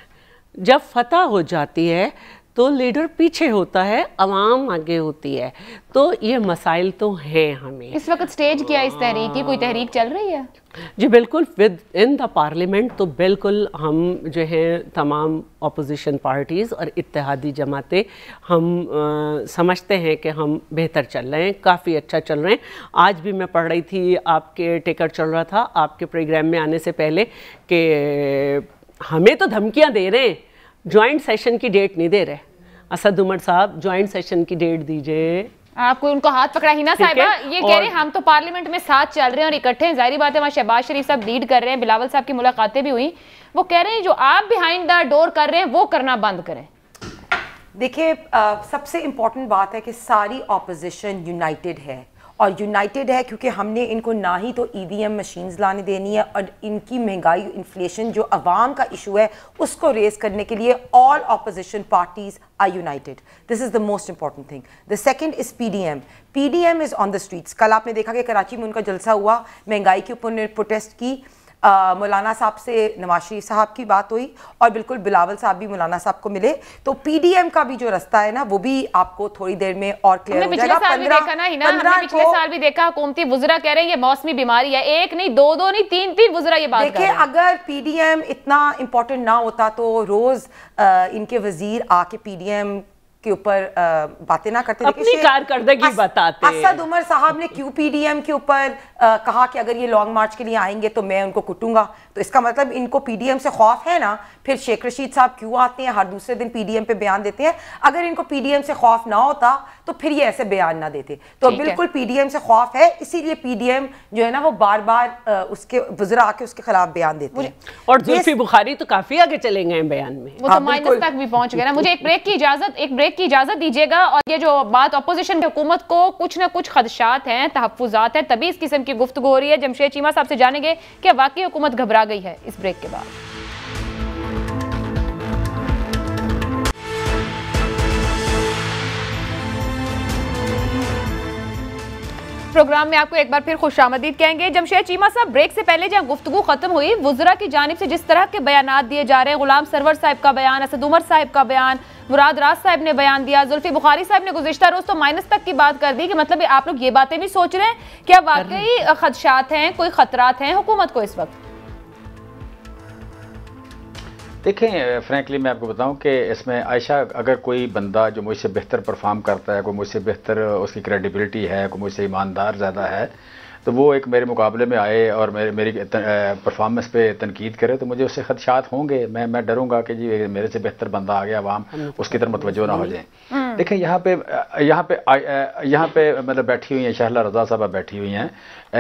जब फतह हो जाती है तो लीडर पीछे होता है, अवाम आगे होती है। तो ये मसाइल तो हैं हमें। इस वक्त स्टेज क्या इस तहरीक की? कोई तहरीक चल रही है? जी बिल्कुल, विद इन द पार्लियामेंट तो बिल्कुल हम जो हैं तमाम अपोजिशन पार्टीज़ और इत्तेहादी जमातें हम समझते हैं कि हम बेहतर चल रहे हैं, काफ़ी अच्छा चल रहे हैं। आज भी मैं पढ़ रही थी, आपके टिकट चल रहा था आपके प्रोग्राम में आने से पहले कि हमें तो धमकियां दे रहे हैं, जॉइंट सेशन की डेट नहीं दे रहे। असद उमर साहब, जॉइंट सेशन की डेट दीजिए। आपको उनको हाथ पकड़ा ही ना साहिबा, ये कह रहे हैं हम तो पार्लियामेंट में साथ चल रहे हैं और इकट्ठे हैं। जाहिर बात है, वहाँ शहबाज शरीफ साहब लीड कर रहे हैं, बिलावल साहब की मुलाकातें भी हुई। वो कह रहे हैं जो आप बिहाइंड द डोर कर रहे हैं वो करना बंद करें। देखिए, सबसे इम्पॉर्टेंट बात है कि सारी ऑपोजिशन यूनाइटेड है और यूनाइटेड है क्योंकि हमने इनको ना ही तो ईवीएम मशीन्स लाने देनी है और इनकी महंगाई, इन्फ्लेशन जो अवाम का इशू है उसको रेज करने के लिए all opposition parties are united. This is the most important thing. The second is PDM. PDM is on the streets. कल आपने देखा कि कराची में उनका जलसा हुआ, महंगाई के ऊपर उन्होंने प्रोटेस्ट की। मौलाना साहब से नवाज शरीफ साहब की बात हुई और बिल्कुल बिलावल साहब भी मौलाना साहब को मिले। तो पीडीएम का भी जो रास्ता है ना वो भी आपको थोड़ी देर में और क्लियर हो जाएगा। पिछले साल भी देखा हुकूमती वुज़रा कह रहे हैं ये मौसमी बीमारी है। एक नहीं, दो नहीं, तीन वुज़रा ये बात देखिए, अगर पीडीएम इतना इंपॉर्टेंट ना होता तो रोज इनके वजीर आके पीडीएम के ऊपर बातें ना करते, अपनी कारकर्दगी बताते। असद उमर साहब ने क्यों पीडीएम के ऊपर कहा कि अगर ये लॉन्ग मार्च के लिए आएंगे तो मैं उनको कुटूंगा, तो इसका मतलब इनको पीडीएम से खौफ है ना। फिर शेख रशीद साहब क्यों आते हैं, हर दूसरे दिन पीडीएम पे बयान देते हैं। अगर इनको पीडीएम से खौफ ना होता तो फिर ये ऐसे बयान ना देते। तो बिल्कुल पीडीएम से खौफ है, इसीलिए पीडीएम जो है ना वो बार बार उसके वज़रा आके उसके खिलाफ बयान देते हैं। और जुल्फी बुखारी तो काफी आगे चले गए बयान में, वो तो माइनस तक भी पहुंच गए ना। मुझे एक ब्रेक की इजाजत दीजिएगा। और ये जो बात अपोजिशन हुकूमत को कुछ ना कुछ खदशात हैं, तहफ्फुज़ात हैं, तभी इस किस्म की गुफ्तगू हो रही है। जमशेद चीमा साहब से जानेंगे कि वाकई हुकूमत घबरा गई है। इस ब्रेक के बाद प्रोग्राम में आपको एक बार फिर खुशामदीद कहेंगे। जमशेद चीमा साहब, ब्रेक से पहले जब गुफ्तगू खत्म हुई, वुज़रा की जानिब से जिस तरह के बयानात दिए जा रहे हैं, गुलाम सरवर साहब का बयान, असद उमर साहब का बयान, मुराद राज साहब ने बयान दिया, जुल्फी बुखारी साहब ने गुज़िश्ता रोज तो माइनस तक की बात कर दी कि मतलब आप लोग ये बातें भी सोच रहे हैं क्या वाकई खदशात हैं, कोई खतरात हैं हुकूमत को इस वक्त? देखें, फ्रैंकली मैं आपको बताऊं कि इसमें आयशा, अगर कोई बंदा जो मुझसे बेहतर परफॉर्म करता है, कोई मुझसे बेहतर उसकी क्रेडिबिलिटी है, कोई मुझसे ईमानदार ज़्यादा है, तो वो एक मेरे मुकाबले में आए और मेरी परफॉर्मेंस पे तनकीद करे तो मुझे उससे खदशात होंगे। मैं डरूंगा कि जी मेरे से बेहतर बंदा आ गया, आवाम उसकी तरफ मुतवज्जो ना हो जाए। देखें, यहाँ पे मतलब बैठी हुई हैं शहला रजा साहबा, बैठी हुई हैं।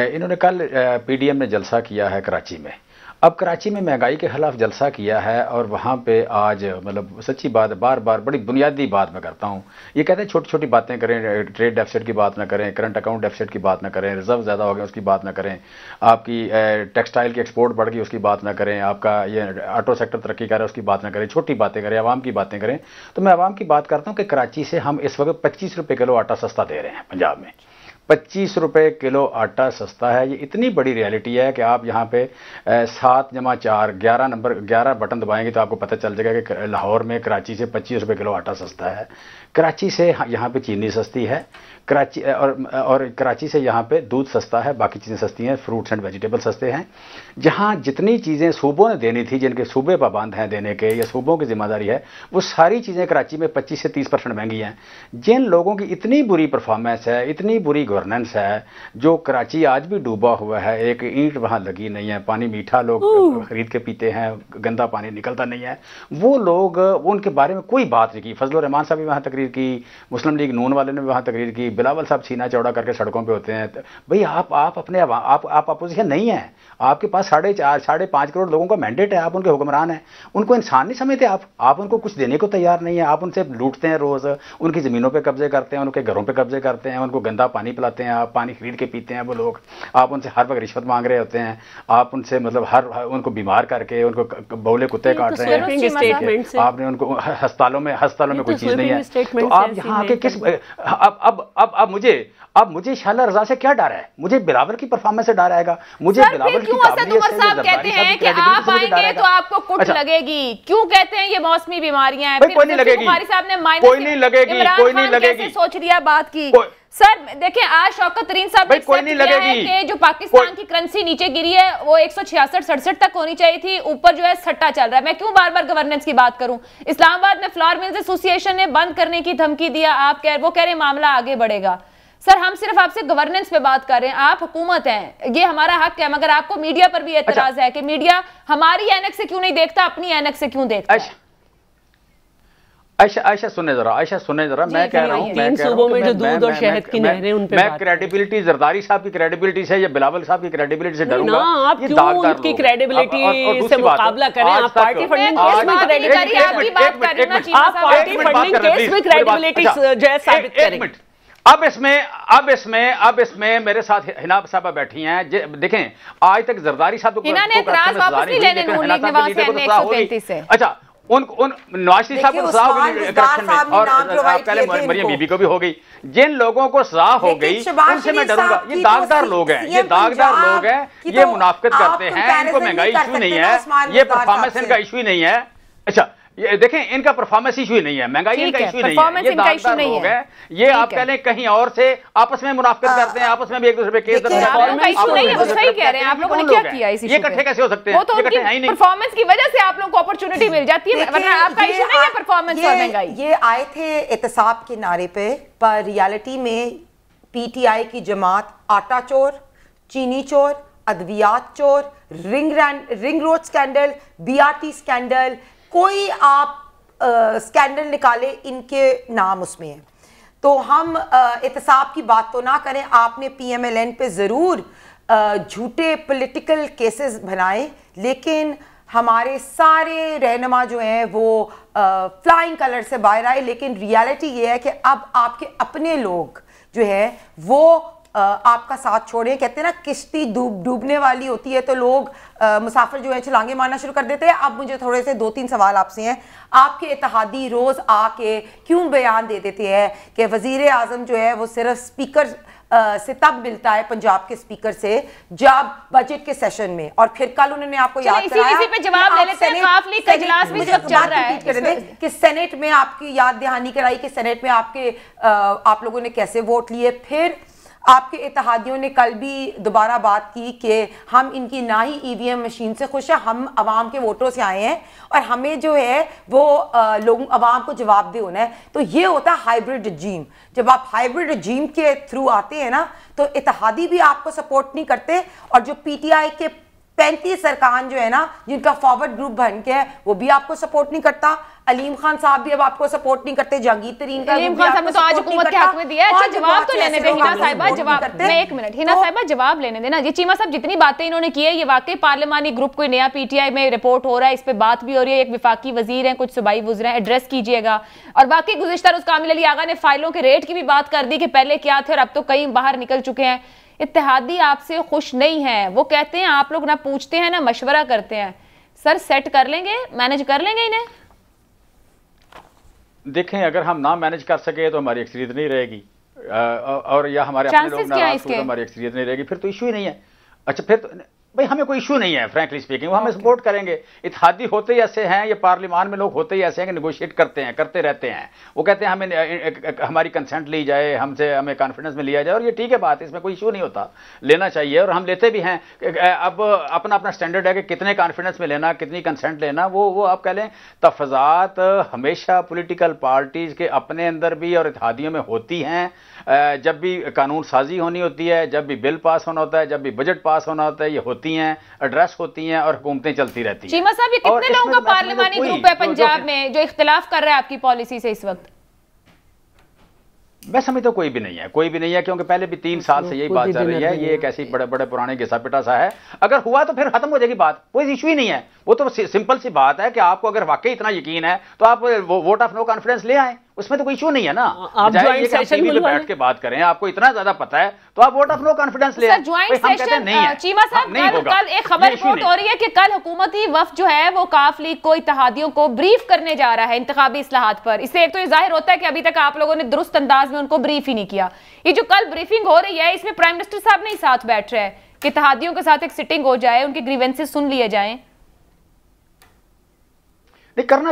इन्होंने कल पीडीएम ने जलसा किया है कराची में अब कराची में महंगाई के खिलाफ जलसा किया है और वहाँ पे आज मतलब सच्ची बात बार बार बड़ी बुनियादी बात मैं करता हूँ। ये कहते हैं छोटी छोटी बातें करें, ट्रेड डेफिसिट की बात ना करें, करंट अकाउंट डेफिसिट की बात ना करें, रिजर्व ज़्यादा हो गए उसकी बात ना करें, आपकी टेक्सटाइल की एक्सपोर्ट बढ़ गई उसकी बात ना करें, आपका ये ऑटो सेक्टर तरक्की कर रहा है उसकी बात ना करें, छोटी बातें करें, आवाम की बातें करें। तो मैं आवाम की बात करता हूँ कि कराची से हम इस वक्त 25 रुपये किलो आटा सस्ता दे रहे हैं। पंजाब में 25 रुपये किलो आटा सस्ता है। ये इतनी बड़ी रियलिटी है कि आप यहाँ पे 7 × 4 11 बटन दबाएंगे तो आपको पता चल जाएगा कि लाहौर में कराची से 25 रुपये किलो आटा सस्ता है। कराची से यहाँ पे चीनी सस्ती है, कराची और कराची से यहाँ पे दूध सस्ता है, बाकी चीज़ें सस्ती हैं, फ्रूट्स एंड वेजिटेबल सस्ते हैं। जहाँ जितनी चीज़ें सूबों ने देनी थी, जिनके सूबे पाबंद हैं देने के या सूबों की जिम्मेदारी है, वो सारी चीज़ें कराची में 25 से 30% महंगी हैं। जिन लोगों की इतनी बुरी परफॉर्मेंस है, इतनी बुरी गवर्नेंस है, जो कराची आज भी डूबा हुआ है, एक ईंट वहाँ लगी नहीं है, पानी मीठा लोग खरीद के पीते हैं, गंदा पानी निकलता नहीं है, वो लोग उनके बारे में कोई बात नहीं की। फजलुर रहमान साहब भी वहाँ तकरीर की, मुस्लिम लीग नून वाले ने भी वहाँ तकरीर की, बिलावल साहब सीना चौड़ा करके सड़कों पे होते हैं। भाई आप अपने आप अपोजिशन नहीं है, आपके पास 4.5 करोड़ लोगों का मैंडेट है, आप उनके हुक्मरान हैं, उनको इंसान नहीं समझते आप उनको कुछ देने को तैयार नहीं है, आप उनसे लूटते हैं, रोज उनकी ज़मीनों पे कब्जे करते हैं, उनके घरों पे कब्जे करते हैं, उनको गंदा पानी पिलाते हैं, आप पानी खरीद के पीते हैं वो लोग, आप उनसे हर वक्त रिश्वत मांग रहे होते हैं, आप उनसे मतलब हर उनको बीमार करके उनको बौले कुत्ते काट रहे हैं, आपने उनको अस्पतालों में कोई चीज़ नहीं है। तो आप यहाँ के किस अब मुझे शाला रजा से क्या डर है? मुझे बिलावल की परफॉर्मेंस से डर आएगा, मुझे बिलावल की काबिलियत से, साहब कहते हैं कि आप आएंगे तो आपको कुछ लगेगी, क्यों कहते हैं ये मौसमी बीमारियां हैं? कोई नहीं लगेगी, साहब ने कोई नहीं लगेगी, कोई नहीं लगेगी, सोच लिया बात की। सर देखें, आज शौकत तरीन साहब ने कोई नहीं लगेगी कि जो पाकिस्तान की करेंसी नीचे गिरी है वो 166-67 तक होनी चाहिए थी, ऊपर जो है सट्टा चल रहा है। मैं क्यों बार बार गवर्नेंस की बात करूं? इस्लामाबाद में फ्लावर मिल्स एसोसिएशन ने बंद करने की धमकी दिया, वो कह रहे मामला आगे बढ़ेगा। सर हम सिर्फ आपसे गवर्नेंस पे बात कर रहे हैं, आप हुकूमत हैं, ये हमारा हक है, मगर आपको मीडिया पर भी एतराज है कि मीडिया हमारी ऐनक से क्यों नहीं देखता, अपनी ऐनक से क्यों देखता है? आयशा सुने जरा मैं कह रहा हूँ, 3 सूबों में जो दूध और शहद की नहरें उन पे मैं क्रेडिबिलिटी जरदारी साहब की क्रेडिबिलिटी से या बिलावल साहब की क्रेडिबिलिटी से डरूंगा? आप क्यों उनकी क्रेडिबिलिटी से मुकाबला करें? आप पार्टी फंडिंग केस में क्रेडिबिलिटी आपकी बात कर रहे हैं, आप पार्टी फंडिंग केस में क्रेडिबिलिटी जो है साबित करें। अब इसमें मेरे साथ हिना साहबा बैठी हैं। देखें आज तक जरदारी साहब तो अच्छा उन नवाज शरीफ साहब को सजा हो गई करप्शन में, और पहले मरियम बीबी को भी हो गई। जिन लोगों को सजा हो गई उनसे मैं डरूंगा। ये दागदार लोग हैं, ये मुनाफिकत करते हैं, इनको महंगाई इशू नहीं है, ये परफॉर्मेंस इनका इशू ही नहीं है। अच्छा ये देखें, इनका परफॉर्मेंस इशू ही नहीं है, महंगाई इनका इशू नहीं है, ये दागदार लोग हैं, ये आप कह लें कहीं और से आपस में मुनाफिकत करते हैं, आपस में भी एक दूसरे पे केस दर्ज करते हैं। आप लोगों ने क्या किया इस इशू पे? ये इकट्ठे कैसे हो सकते हैं? वो तो उनकी परफॉर्मेंस की वजह से आप लोगों को अपॉर्चुनिटी मिल जाती है, वरना आपका इशू नहीं है परफॉर्मेंस और महंगाई। ये आए थे एहतसाब के नारे पे, पर रियलिटी में पीटीआई की जमात आटा चोर, चीनी चोर, अद्वियात चोर, ring road scandal, BRT scandal, कोई आप स्कैंडल निकाले इनके नाम उसमें है। तो हम एहतसाब की बात तो ना करें, आपने पीएमएलएन पे ज़रूर झूठे पॉलिटिकल केसेस बनाए, लेकिन हमारे सारे रहनुमा जो हैं वो फ्लाइंग कलर से बाहर आए। लेकिन रियलिटी ये है कि अब आपके अपने लोग जो है वो आपका साथ छोड़े। कहते हैं ना किश्ती डूबने वाली होती है तो लोग मुसाफिर जो है छलांगे मारना शुरू कर देते हैं। अब मुझे थोड़े से 2-3 सवाल आपसे हैं। आपके इत्तेहादी रोज आके क्यों बयान दे देते हैं कि वजीर आजम जो है वो सिर्फ स्पीकर से तब मिलता है, पंजाब के स्पीकर से, जब बजट के सेशन में, और फिर कल उन्होंने आपको याद कराया इसी पे जवाब ले लेते हैं, काफली का इजलास भी चल रहा है कि सेनेट में आपकी याद दहानी कराई कि सेनेट में आप लोगों ने कैसे वोट लिए। फिर आपके इत्तेहादियों ने कल भी दोबारा बात की कि हम इनकी ना ही ईवीएम मशीन से खुश हैं, हम अवाम के वोटों से आए हैं और हमें जो है वो लोगों अवाम को जवाब दे होना है। तो ये होता है हाइब्रिड रजीम। जब आप हाइब्रिड रजीम के थ्रू आते हैं ना तो इत्तेहादी भी आपको सपोर्ट नहीं करते, और जो पीटीआई के 35 अरकान जो है ना जिनका फॉरवर्ड ग्रुप बन के है वो भी आपको सपोर्ट नहीं करता। अलीम खान साहब भी अब आपको सपोर्ट नहीं करते, जहांगीर तरीन का अलीम खान साहब ने तो आज हुकूमत के हक में दिया है। अच्छा जवाब तो लेने दे हिना साहिबा, जवाब मैं 1 मिनट हिना साहिबा जवाब लेने देना। ये चीमा साहब जितनी बातें इन्होंने की है ये वाकई पार्लिमानी ग्रुप कोई नया पीटीआई में रिपोर्ट हो रहा है, इस पे बात भी हो रही है, एक विफाकी वजीर है, कुछ सूबाई वज़ीर हैं, एड्रेस कीजिएगा। और बाकी गुज़िश्ता रोज़ कामिल अली आगा ने फाइलों के रेट की भी बात कर दी कि पहले क्या थे और अब तो कई बाहर निकल चुके हैं। इत्तेहादी आपसे खुश नहीं है, वो कहते हैं आप लोग ना पूछते हैं ना मशवरा करते हैं। सर सेट कर लेंगे, मैनेज कर लेंगे इन्हें? देखें अगर हम ना मैनेज कर सके तो हमारी अक्सरियत नहीं रहेगी, और या हमारे अपने लोग नाराज हो तो हमारी अक्सरियत नहीं रहेगी, फिर तो इशू ही नहीं है। अच्छा फिर तो भाई हमें कोई इशू नहीं है, फ्रैंकली स्पीकिंग वो हमें सपोर्ट करेंगे। इत्तेहादी होते ही ऐसे हैं, ये पार्लियामान में लोग होते ही ऐसे हैं कि नेगोशिएट करते हैं, करते रहते हैं। वो कहते हैं हमें हमारी कंसेंट ली जाए, हमसे हमें कॉन्फिडेंस में लिया जाए, और ये ठीक है बात, इसमें कोई इशू नहीं होता, लेना चाहिए और हम लेते भी हैं। अब अपना अपना स्टैंडर्ड है कि कितने कॉन्फिडेंस में लेना, कितनी कंसेंट लेना, वो आप कह लें तफजात हमेशा पॉलिटिकल पार्टीज के अपने अंदर भी और इत्तेहादियों में होती हैं। जब भी कानून साजी होनी होती है, जब भी बिल पास होना होता है, जब भी बजट पास होना होता है, ये होती हैं, एड्रेस होती हैं और हुकूमतें चलती रहती हैं। चीमा साहब ये कितने लोगों का पार्लिमानी ग्रुप है पंजाब में जो इख्तिलाफ कर रहा है आपकी पॉलिसी से इस वक्त? मैं समझता हूँ कोई भी नहीं है, कोई भी नहीं है, क्योंकि पहले भी 3 साल से यही बात चल रही है। ये एक ऐसी बड़े बड़े पुराने घिसा पिटा सा है, अगर हुआ तो फिर खत्म हो जाएगी बात, कोई इशू ही नहीं है। वो तो सिंपल सी बात है कि आपको अगर वाकई इतना यकीन है तो आप वोट ऑफ नो कॉन्फिडेंस ले आए, उसमें तो कोई इशू नहीं है ना। आप ज्वाइंट सेशन में बैठ के बात करें, आपको इतना ज्यादा पता है तो आप वोट ऑफ नो कॉन्फिडेंस ले आए। ज्वाइंट सेशन चीमा साहब कल एक खबर रिपोर्ट हो रही है कि कल हुकूमती वफ्द जो है वो काफ लीग को इत्तेहादियों को ब्रीफ करने जा रहा है इंतखाबी इस्लाहात पर। इससे एक तो ये जाहिर होता है कि अभी तक आप लोगों ने दुरुस्त अंदाज में उनको ब्रीफ ही नहीं किया। ये जो कल ब्रीफिंग हो रही है इसमें प्राइम मिनिस्टर साहब नहीं साथ बैठ रहे हैं कि इत्तेहादियों के साथ एक सिटिंग हो जाए, उनके ग्रीवेंसेस सुन लिए जाएं। नहीं करना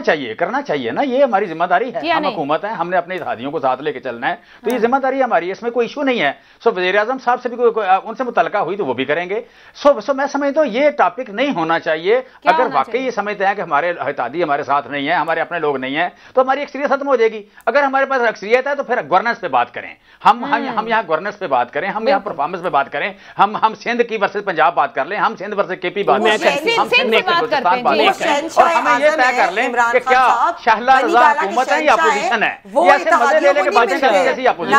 चाहिए ना, ये हमारी जिम्मेदारी है, हम हुकूमत है, हमने अपने इत्तेहादियों को साथ लेके चलना है, तो ये जिम्मेदारी हमारी है, इसमें कोई इशू नहीं है। सो वज़ीर आज़म साहब से भी उनसे मुतलका हुई तो वो भी करेंगे। सो मैं समझता हूँ ये टॉपिक नहीं होना चाहिए। अगर वाकई ये समझते हैं कि हमारे इत्तेहादी हमारे साथ नहीं है, हमारे अपने लोग नहीं है, तो हमारी अक्सरियत खत्म हो जाएगी। अगर हमारे पास अक्सरियत है तो फिर गवर्नेंस पे बात करें, हम यहाँ गवर्नेंस पे बात करें, हम यहाँ परफॉर्मेंस पे बात करें, हम सिंध की वर्सेस पंजाब बात कर लें, हम सिंध वर्सेस केपी बात करें, हम सिंध वर्सेस पाकिस्तान बात करें, और हमें ये तय कर लें कि क्या शाहला रजा हुकूमत है या अपोजिशन है। ये ऐसे मजे ले लेके बातें करते हैं जैसी अपोजिशन।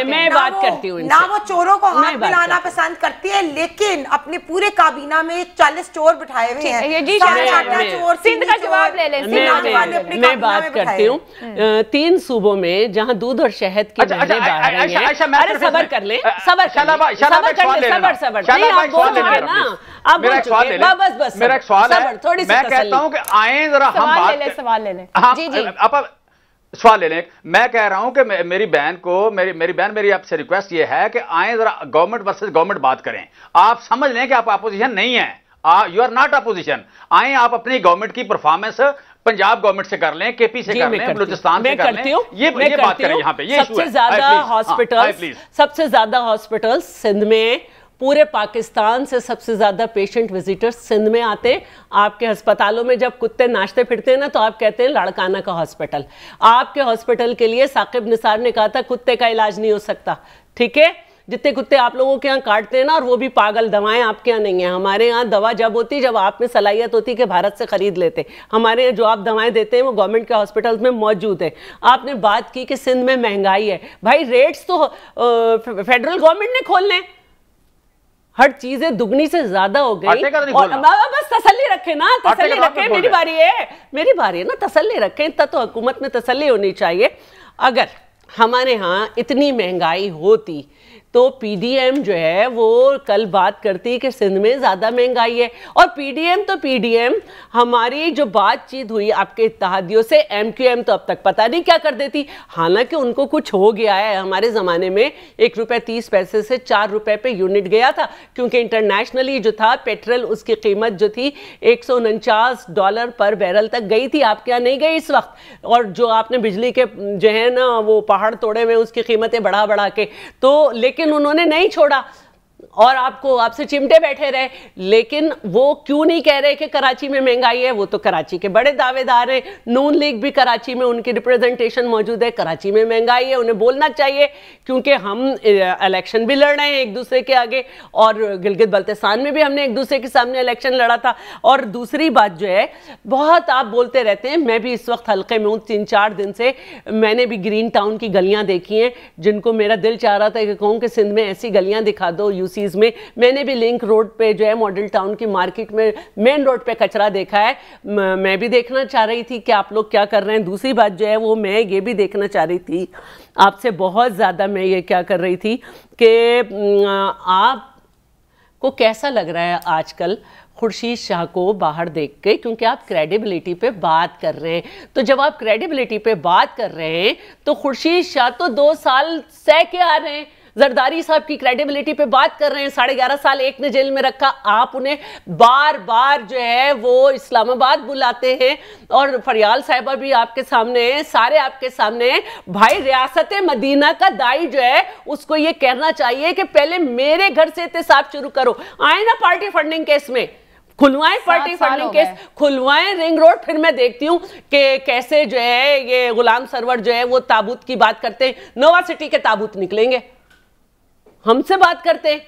मैं बात करती हूँ ना, वो चोरों को हाथ मिलाना पसंद करती है, लेकिन अपने पूरे काबीना में 40 चोर बिठाए हुए हैं। सिंध का जवाब ले लें। मैं बात करती हूँ 3 सूबों में जहाँ दूध और शहद की नहरें बह रही हैं। अरे सबर कर ले, सबर कर ले, मेरा एक सवाल है, मैं कहता हूं कि आए जरा हम सवाल ले लें। आप सवाल ले लें। मैं कह रहा हूं कि मेरी बहन को मेरी आपसे रिक्वेस्ट ये है कि आए जरा गवर्नमेंट वर्सेस गवर्नमेंट बात करें। आप समझ लें कि आप अपोजिशन नहीं है, यू आर नॉट अपोजिशन। आए आप अपनी गवर्नमेंट की परफॉर्मेंस पंजाब गवर्नमेंट से कर लें, केपी से कर लें, बलूचिस्तान से कर लें, ये बात करें यहाँ पे। ये सबसे ज्यादा हॉस्पिटल सिंध में, पूरे पाकिस्तान से सबसे ज्यादा पेशेंट विजिटर्स सिंध में आते। आपके अस्पतालों में जब कुत्ते नाचते फिरते हैं ना तो आप कहते हैं लाड़काना का हॉस्पिटल। आपके हॉस्पिटल के लिए साकिब निसार ने कहा था कुत्ते का इलाज नहीं हो सकता, ठीक है। जितने कुत्ते आप लोगों के यहाँ काटते हैं ना, और वो भी पागल दवाएं आपके यहाँ नहीं है। हमारे यहाँ दवा जब होती जब आप में सलाहियत होती कि भारत से खरीद लेते। हमारे यहाँ जो आप दवाएं देते हैं वो गवर्नमेंट के हॉस्पिटल्स में मौजूद है। आपने बात की कि सिंध में महंगाई है, भाई रेट्स तो फेडरल गवर्नमेंट ने खोलने, हर चीजें दुगनी से ज्यादा हो गई। और बस तसल्ली रखे ना, तसल्ली रखे, मेरी बारी है ना, तसल्ली रखें। इतना तो हुकूमत में तसल्ली होनी चाहिए। अगर हमारे यहाँ इतनी महंगाई होती तो पीडीएम जो है वो कल बात करती कि सिंध में ज़्यादा महंगाई है। और पीडीएम तो पीडीएम, हमारी जो बातचीत हुई आपके इत्तेहादियों से, एमक्यूएम तो अब तक पता नहीं क्या कर देती। हालांकि उनको कुछ हो गया है, हमारे ज़माने में 1 रुपये 30 पैसे से 4 रुपये पे यूनिट गया था, क्योंकि इंटरनेशनली जो था पेट्रोल उसकी कीमत जो थी $149 पर बैरल तक गई थी। आपके यहाँ नहीं गई इस वक्त। और जो आपने बिजली के जो है ना वो पहाड़ तोड़े हुए उसकी कीमतें बढ़ा के, तो लेकिन उन्होंने नहीं छोड़ा। और आपसे चिमटे बैठे रहे, लेकिन वो क्यों नहीं कह रहे कि कराची में महंगाई है? वो तो कराची के बड़े दावेदार हैं, नून लीग भी कराची में उनकी रिप्रेजेंटेशन मौजूद है, कराची में महंगाई है, उन्हें बोलना चाहिए, क्योंकि हम इलेक्शन भी लड़ रहे हैं एक दूसरे के आगे, और गिलगित बल्तिस्तान में भी हमने एक दूसरे के सामने इलेक्शन लड़ा था। और दूसरी बात जो है, बहुत आप बोलते रहते हैं, मैं भी इस वक्त हल्के में हूँ, 3-4 दिन से मैंने भी ग्रीन टाउन की गलियाँ देखी हैं, जिनको मेरा दिल चाह रहा था कि कहूँ कि सिंध में ऐसी गलियाँ दिखा दो यूसीज में। मैंने भी लिंक रोड पे जो है मॉडल टाउन की मार्केट में मेन रोड पे कचरा देखा है। मैं भी देखना चाह रही थी कि आप लोग क्या कर रहे हैं। दूसरी बात जो है वो मैं ये भी देखना चाह रही थी आपसे, बहुत ज़्यादा मैं ये क्या कर रही थी कि आपको कैसा लग रहा है आजकल खुर्शीद शाह को बाहर देख के, क्योंकि आप क्रेडिबिलिटी पे बात कर रहे हैं। तो जब आप क्रेडिबिलिटी पे बात कर रहे हैं तो खुर्शीद शाह तो 2 साल सह के आ रहे हैं, जरदारी साहब की क्रेडिबिलिटी पे बात कर रहे हैं, 11.5 साल एक ने जेल में रखा। आप उन्हें बार बार जो है वो इस्लामाबाद बुलाते हैं, और फरियाल साहिबा भी आपके सामने है, सारे आपके सामने हैं। भाई रियासत मदीना का दाई जो है उसको ये कहना चाहिए कि पहले मेरे घर से एहतसाब शुरू करो। आए ना पार्टी फंडिंग केस में, खुलवाएं पार्टी फंडिंग केस, खुलवाएं रिंग रोड। फिर मैं देखती हूँ कि कैसे जो है ये गुलाम सरवर जो है वो ताबूत की बात करते हैं, नोवा सिटी के ताबूत निकलेंगे, हमसे बात करते हैं।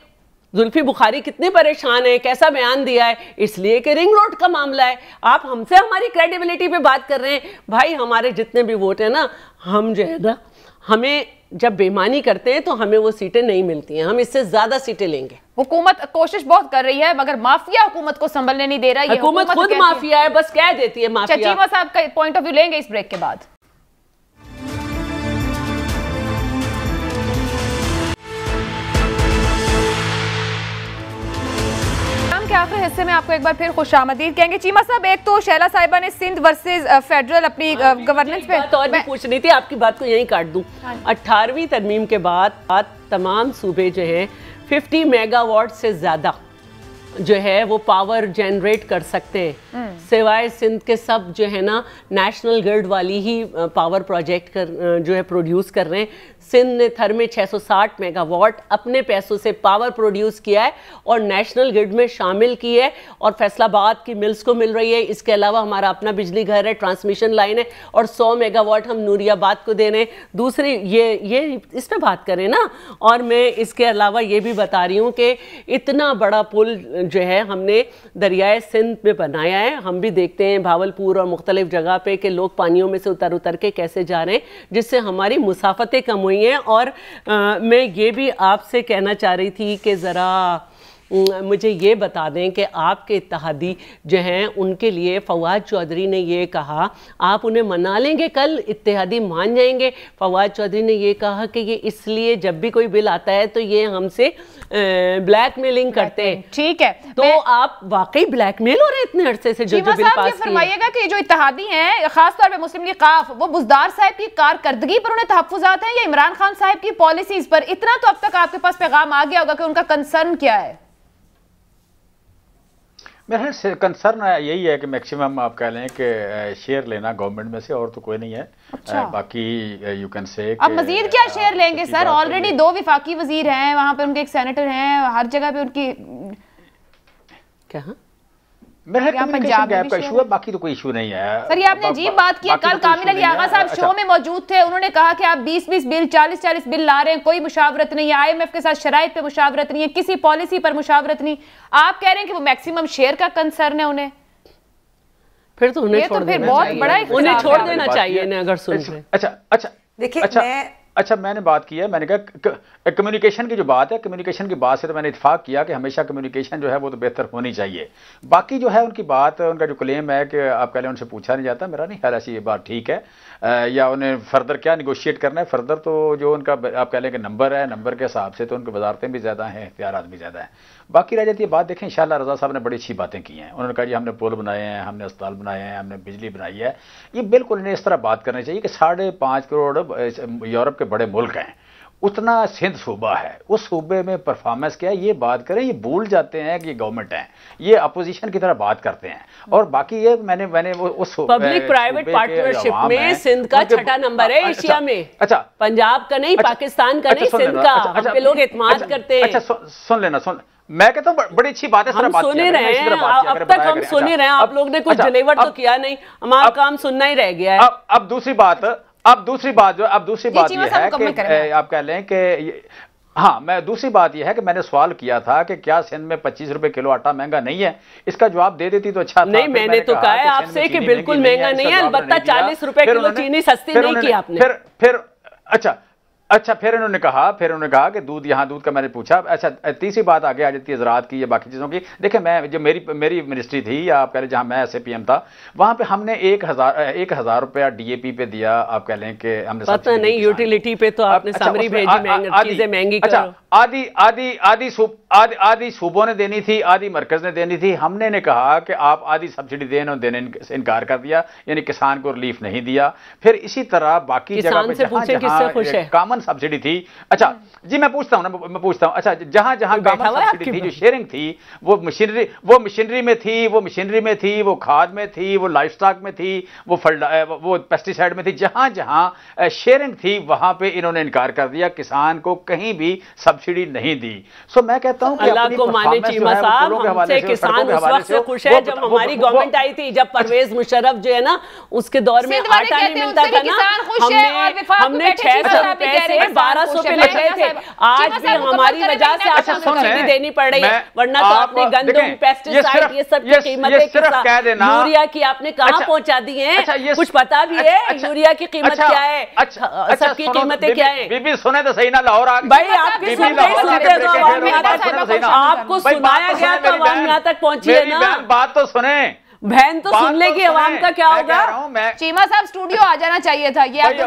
जुल्फी बुखारी कितने परेशान है, कैसा बयान दिया है, इसलिए कि रिंग रोड का मामला है। आप हमसे हमारी क्रेडिबिलिटी पे बात कर रहे हैं। भाई हमारे जितने भी वोट हैं ना, हम जो है ना, हमें जब बेईमानी करते हैं तो हमें वो सीटें नहीं मिलती हैं, हम इससे ज्यादा सीटें लेंगे। हुकूमत कोशिश बहुत कर रही है, मगर माफिया हुकूमत को संभलने नहीं दे रहा है। हुकूमत खुद माफिया है, बस कह देती है माफिया। चीमा साहब का पॉइंट ऑफ व्यू लेंगे इस ब्रेक के बाद। के आखिरी हिस्से में आपको एक बार फिर खुशामदीद कहेंगे। चीमा साहब, एक तो शैला साहिबा ने सिंध वर्सेस फेडरल अपनी गवर्नेंस पे और भी पूछ रही थी, आपकी बात को यहीं काट दूं। 18वीं तरमीम के बाद तमाम सूबे जो हैं 50 मेगावाट से ज्यादा जो है वो पावर जनरेट कर सकते हैं, सिवाय सिंध के सब जो है ना नेशनल ग्रिड वाली ही पावर प्रोजेक्ट जो है प्रोड्यूस कर रहे हैं। सिंध ने थर में 660 मेगावाट अपने पैसों से पावर प्रोड्यूस किया है और नेशनल ग्रिड में शामिल की है, और फैसलाबाद की मिल्स को मिल रही है। इसके अलावा हमारा अपना बिजली घर है, ट्रांसमिशन लाइन है, और 100 मेगावाट हम नूरियाबाद को दे रहे हैं। दूसरी ये इस पर बात करें ना, और मैं इसके अलावा ये भी बता रही हूँ कि इतना बड़ा पुल जो है हमने दरियाए सिंध में बनाया है। हम भी देखते हैं भावलपुर और मुख्तलिफ जगह पे कि लोग पानियों में से उतर के कैसे जा रहे हैं, जिससे हमारी मुसाफतें कम हुई हैं। और मैं ये भी आपसे कहना चाह रही थी कि ज़रा मुझे ये बता दें कि आपके इत्तेहादी जो हैं उनके लिए फवाद चौधरी ने ये कहा, आप उन्हें मना लेंगे, कल इत्तेहादी मान जाएंगे। फवाद चौधरी ने ये कहा कि ये इसलिए जब भी कोई बिल आता है तो ये हमसे ब्लैकमेलिंग करते हैं। ठीक है, तो आप वाकई ब्लैकमेल हो रहे हैं इतने अरसे से जो बिल पास किए। फरमाइएगा कि जो इत्तेहादी हैं, खासतौर पे मुस्लिम लीग काफ, वो बुज़दार साहब की कारकर्दगी पर उन्हें तहफ्फुज़ात हैं या इमरान खान साहब की पॉलिसीज पर? इतना तो अब तक आपके पास पैगाम आ गया होगा कि उनका कंसर्न क्या है। मेरा कंसर्न यही है कि मैक्सिमम आप कह लें कि शेयर लेना गवर्नमेंट में से, और तो कोई नहीं है। अच्छा। बाकी यू कैन से अब मजीद क्या शेयर लेंगे सर? ऑलरेडी 2 विफाकी वजीर हैं, वहां पे उनके एक सेनेटर हैं, हर जगह पे उनकी क्या मेरा कम्युनिकेशन गैप का इशू है, बाकी तो कोई इशू नहीं है सर। ये आपने अजीब बात की। कल कामिल अली आगा साहब शो में मौजूद थे, उन्होंने कहा कि आप 20-20 बिल 40-40 बिल ला रहे हैं, कोई मुशावरत नहीं है, IMF के साथ शराइत पे मुशावरत नहीं है, किसी पॉलिसी पर मुशावरत नहीं। आप कह रहे हैं कि वो मैक्सिमम शेयर का कंसर्न है उन्हें, फिर तो उन्हें छोड़ देना चाहिए अगर सुन रहे। अच्छा देखिए, अच्छा मैंने बात की है, मैंने कहा कम्युनिकेशन की जो बात है, कम्युनिकेशन की बात से तो मैंने इत्फाक किया कि हमेशा कम्युनिकेशन जो है वो तो बेहतर होनी चाहिए। बाकी जो है उनकी बात, उनका जो क्लेम है कि आप कह लें उनसे पूछा नहीं जाता, मेरा नहीं ख्याल ऐसी ये बात ठीक है। या उन्हें फर्दर क्या निगोशिएट करना है, फर्दर तो जो उनका आप कह लें कि नंबर है, नंबर के हिसाब से तो उनकी वजारतें भी ज़्यादा हैं, इख्तियारात भी ज़्यादा हैं। बाकी रह जाती है बात, देखें इंशाअल्लाह रज़ा साहब ने बड़ी अच्छी बातें की हैं। उन्होंने कहा जी हमने पुल बनाए हैं, हमने अस्पताल बनाए हैं, हमने बिजली बनाई है। ये बिल्कुल इन्हें इस तरह बात करनी चाहिए कि 5.5 करोड़ यूरोप के बड़े मुल्क हैं, उतना सिंध सूबा है, उस सूबे में परफॉर्मेंस क्या है ये बात करें। ये भूल जाते हैं कि ये गवर्नमेंट है, ये अपोजिशन की तरह बात करते हैं। और बाकी ये मैंने उस पब्लिक प्राइवेट पार्टनरशिप में सिंध का 6ठा नंबर है एशिया में। अच्छा, पंजाब का नहीं, पाकिस्तान का नहीं, सिंध का। हम पे लोग एतमाद करते हैं। अच्छा सुन लेना, मैं कहता हूँ बड़ी अच्छी बात है, हम सुने रहे हैं, अब तक हम सुने रहे हैं। आप लोग ने कुछ डिलीवर तो किया नहीं, हमारा काम सुनना ही रह गया है। अब दूसरी बात ये है कि आप कह लें कि हाँ, मैं दूसरी बात यह है कि मैंने सवाल किया था कि क्या सिंध में 25 रुपए किलो आटा महंगा नहीं है। इसका जवाब दे देती तो अच्छा था। नहीं, मैंने तो कहा है आपसे कि बिल्कुल महंगा नहीं है, अलबत्ता 40 रुपए किलो चीनी सस्ती नहीं की आपने। फिर अच्छा फिर इन्होंने कहा कि दूध, यहाँ दूध का मैंने पूछा। अच्छा, तीसरी बात आगे आ जाती है ज़राअत की या बाकी चीज़ों की। देखिए, मैं जो मेरी मिनिस्ट्री थी, या आप कह लें जहाँ मैं SAPM था, वहाँ पे हमने 1,000 रुपया DAP पे दिया। आप कह लें कि हमने पता नहीं, यूटिलिटी पे तो आपने समरी भेजी, चीजें महंगी करो। आधी सूबों ने देनी थी, आधी मरकज ने देनी थी। हमने ने कहा कि आप आधी सब्सिडी देने से इनकार कर दिया, यानी किसान को रिलीफ नहीं दिया। फिर इसी तरह बाकी जगह पे कॉमन सब्सिडी थी। अच्छा जी, मैं पूछता हूँ अच्छा, जहां कॉमन सब्सिडी थी, जो शेयरिंग थी, वो मशीनरी में थी, वो खाद में थी, वो लाइफ स्टॉक में थी, वो पेस्टिसाइड में थी। जहां शेयरिंग थी वहां पे इन्होंने इनकार कर दिया, किसान को कहीं भी सब्सिडी नहीं दी। सो मैं कहता हूं कि अल्लाह को माने चीमा साहब, हमसे किसान उस वक्त से खुश है जब हमारी गवर्नमेंट आई थी, जब परवेज मुशर्रफ जो है ना, उसके दौर में आटा नहीं मिलता था ना, हमने 600 रुपए से 1200 पे ले गए थे। आज भी हमारी वजह से आपको सब्सिडी देनी पड़ रही है, वरना तो आपने गंदम, पेस्टिसाइड, ये सब की कीमतें, यूरिया की आपने कहां पहुंचा दी है? कुछ पता भी है यूरिया की कीमत क्या है, सबकी कीमतें क्या है? बीबी सुने तो सही ना, लाहौर भाई आपकी आपको सुनाया गया तो आवाम यहाँ तक पहुंची है ना। बात तो सुने, बहन तो सुन लेगी, आवाम का क्या होगा? चीमा साहब स्टूडियो आ जाना चाहिए था। ये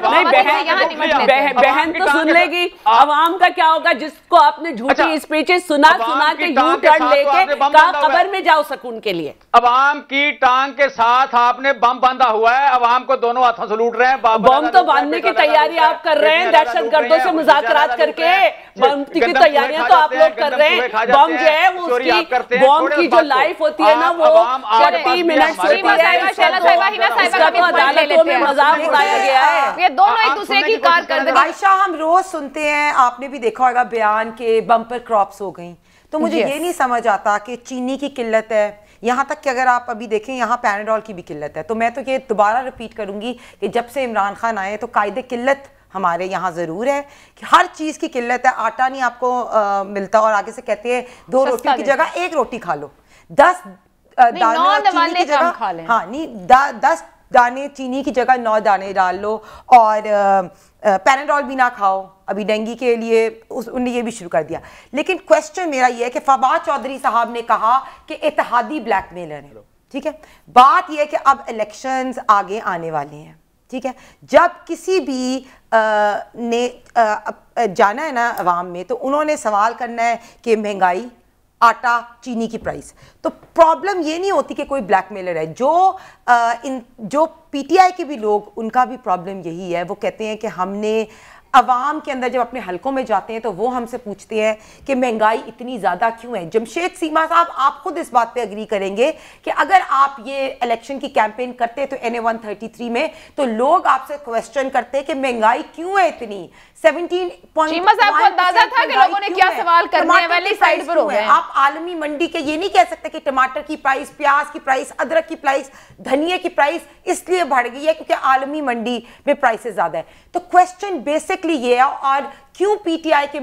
बहन तो सुन लेगी, आवाम का क्या होगा? जिसको आपने झूठी स्पीचेस सुना के यू टर्न लेके कब्र में जाओ सुकून के लिए। अवाम की टांग के साथ आपने बम बांधा हुआ है, अवाम को दोनों हाथों से लूट रहे हैं। बम तो बांधने की तैयारी आप कर रहे हैं, दहशतगर्दों से मुज़ाकरात करके बम की तैयारियां तो आप लोग कर रहे हैं। बम जो है वो उसकी बम की जो लाइफ होती है ना, वो 40 मिनट होती है, अदालतों में मजाक उड़ाया गया है। ये दोनों एक दूसरे की कारकर्दगी। आयशा, हम रोज सुनते हैं, आपने भी देखा होगा बयान के बम्पर क्रॉप्स हो गई, तो मुझे ये नहीं समझ आता कि चीनी की किल्लत है, यहाँ तक कि अगर आप अभी देखें यहाँ पैराडोल की भी किल्लत है। तो मैं तो ये दोबारा रिपीट करूंगी कि जब से इमरान खान आए तो कायदे किल्लत हमारे यहाँ ज़रूर है कि हर चीज़ की किल्लत है। आटा नहीं आपको मिलता और आगे से कहते हैं 2 रोटी की जगह 1 रोटी खा लो, 10 दाने चीनी की जगह, हाँ नहीं 10 दाने चीनी की जगह 9 दाने डाल लो, और पैराडोल भी ना खाओ। अभी डेंगू के लिए उन्होंने ये भी शुरू कर दिया। लेकिन क्वेश्चन मेरा ये है कि फवाद चौधरी साहब ने कहा कि इत्तेहादी ब्लैकमेलर है, ठीक है। बात यह है कि अब इलेक्शंस आगे आने वाले हैं, ठीक है। जब किसी भी ने जाना है ना अवाम में, तो उन्होंने सवाल करना है कि महंगाई, आटा, चीनी की प्राइस। तो प्रॉब्लम ये नहीं होती कि कोई ब्लैकमेलर है। जो PTI के भी लोग, उनका भी प्रॉब्लम यही है। वो कहते हैं कि हमने अवाम के अंदर जब अपने हलकों में जाते हैं तो वो हमसे पूछते हैं कि महंगाई इतनी ज़्यादा क्यों है। जमशेद सीमा साहब, आप खुद इस बात पे एग्री करेंगे कि अगर आप ये इलेक्शन की कैंपेन करते तो NA 133 में, तो लोग आपसे क्वेश्चन करते हैं कि महंगाई क्यों है इतनी। 17.1% चीमा साहब को अंदाजा था कि लोगों ने क्या सवाल करने हैं, वाली साइड पर हो गए। आप आलमी मंडी के ये नहीं कह सकते कि टमाटर की प्राइस, प्याज की प्राइस, अदरक की प्राइस, धनिया की प्राइस इसलिए बढ़ गई है क्योंकि आलमी मंडी में प्राइसेस ज्यादा है। तो क्वेश्चन बेसिकली ये है, और क्यों PTI के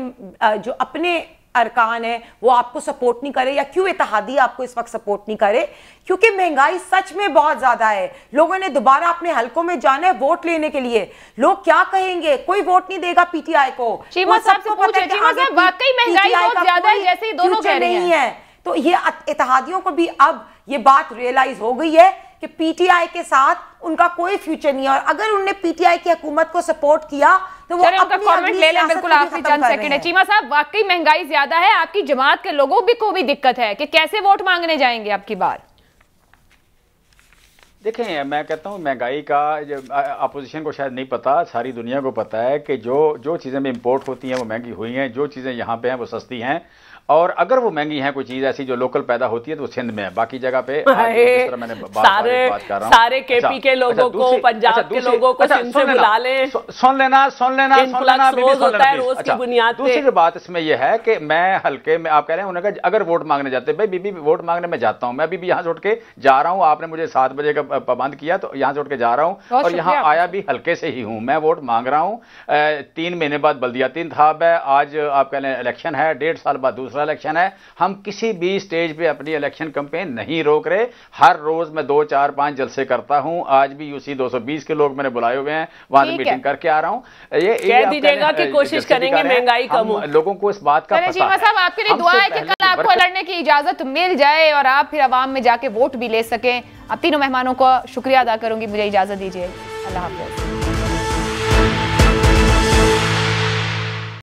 जो अपने अरकान है वो आपको सपोर्ट नहीं करे, या क्यों इत्तेहादी आपको इस वक्त सपोर्ट नहीं करे? क्योंकि महंगाई सच में बहुत ज्यादा है। लोगों ने दोबारा अपने हलकों में जाना है वोट लेने के लिए। लोग क्या कहेंगे? कोई वोट नहीं देगा PTI को। चीमा साहब से पूछे, चीमा साहब वाकई महंगाई बहुत ज्यादा है जैसे ही दोनों कह रहे हैं। तो ये इत्तेहादियों को भी अब ये बात रियलाइज हो गई है कि PTI के साथ उनका कोई फ्यूचर नहीं है, और अगर उन्होंने PTI की हुकूमत को सपोर्ट किया तो वो उनका कमेंट ले लें। बिल्कुल आखिरी चंद सेकंड है। चीमा साहब, वाकई महंगाई ज्यादा है, आपकी जमात के लोगों को भी दिक्कत है कि कैसे वोट मांगने जाएंगे आपकी बार? देखें, मैं कहता हूँ महंगाई का अपोजिशन को शायद नहीं पता, सारी दुनिया को पता है कि जो चीज़ें भी इंपोर्ट होती हैं वो महंगी हुई हैं, जो चीज़ें यहाँ पे हैं वो सस्ती हैं। और अगर वो महंगी है कोई चीज ऐसी जो लोकल पैदा होती है तो वो सिंध में है, बाकी जगह पे जिस तरह मैंने बात कर रहा हूं, सारे केपी के लोगों को, पंजाब के लोगों को सिंध से बुला लें, सुन लेना रोज की बुनियाद पे। दूसरी बात इसमें यह है कि मैं हल्के में, आप कह रहे हैं उन्होंने कहा अगर वोट मांगने जाते, भाई बीबी वोट मांगने में जाता हूं, मैं अभी भी यहाँ से उठ के जा रहा हूं, आपने मुझे 7 बजे का पाबंद किया तो यहाँ से उठ के जा रहा हूं और यहाँ आया भी हल्के से ही हूं, मैं वोट मांग रहा हूं। 3 महीने बाद बल्दियाती इंतखाब है, आज आप कह रहे हैं इलेक्शन है, 1.5 साल बाद दूसरा इलेक्शन है। हम किसी भी स्टेज पे अपनी इलेक्शन कैंपेन नहीं रोक रहे, हर रोज मैं 2, 4, 5 जलसे करता हूं, आज भी यूसी 220 के लोग मैंने बुलाए हुए हैं, वहां मीटिंग करके आ रहा हूं। ये कह दीजिएगा कि कोशिश करेंगे महंगाई कम हो, लोगों को इस बात का पता है। साहब आपके लिए दुआ है कि कल आपको लड़ने की इजाजत मिल जाए और आप फिर अवाम में जाके वोट भी ले सकें। अब तीनों मेहमानों को शुक्रिया अदा करूंगी, मुझे इजाजत दीजिए, अल्लाह हाफिज।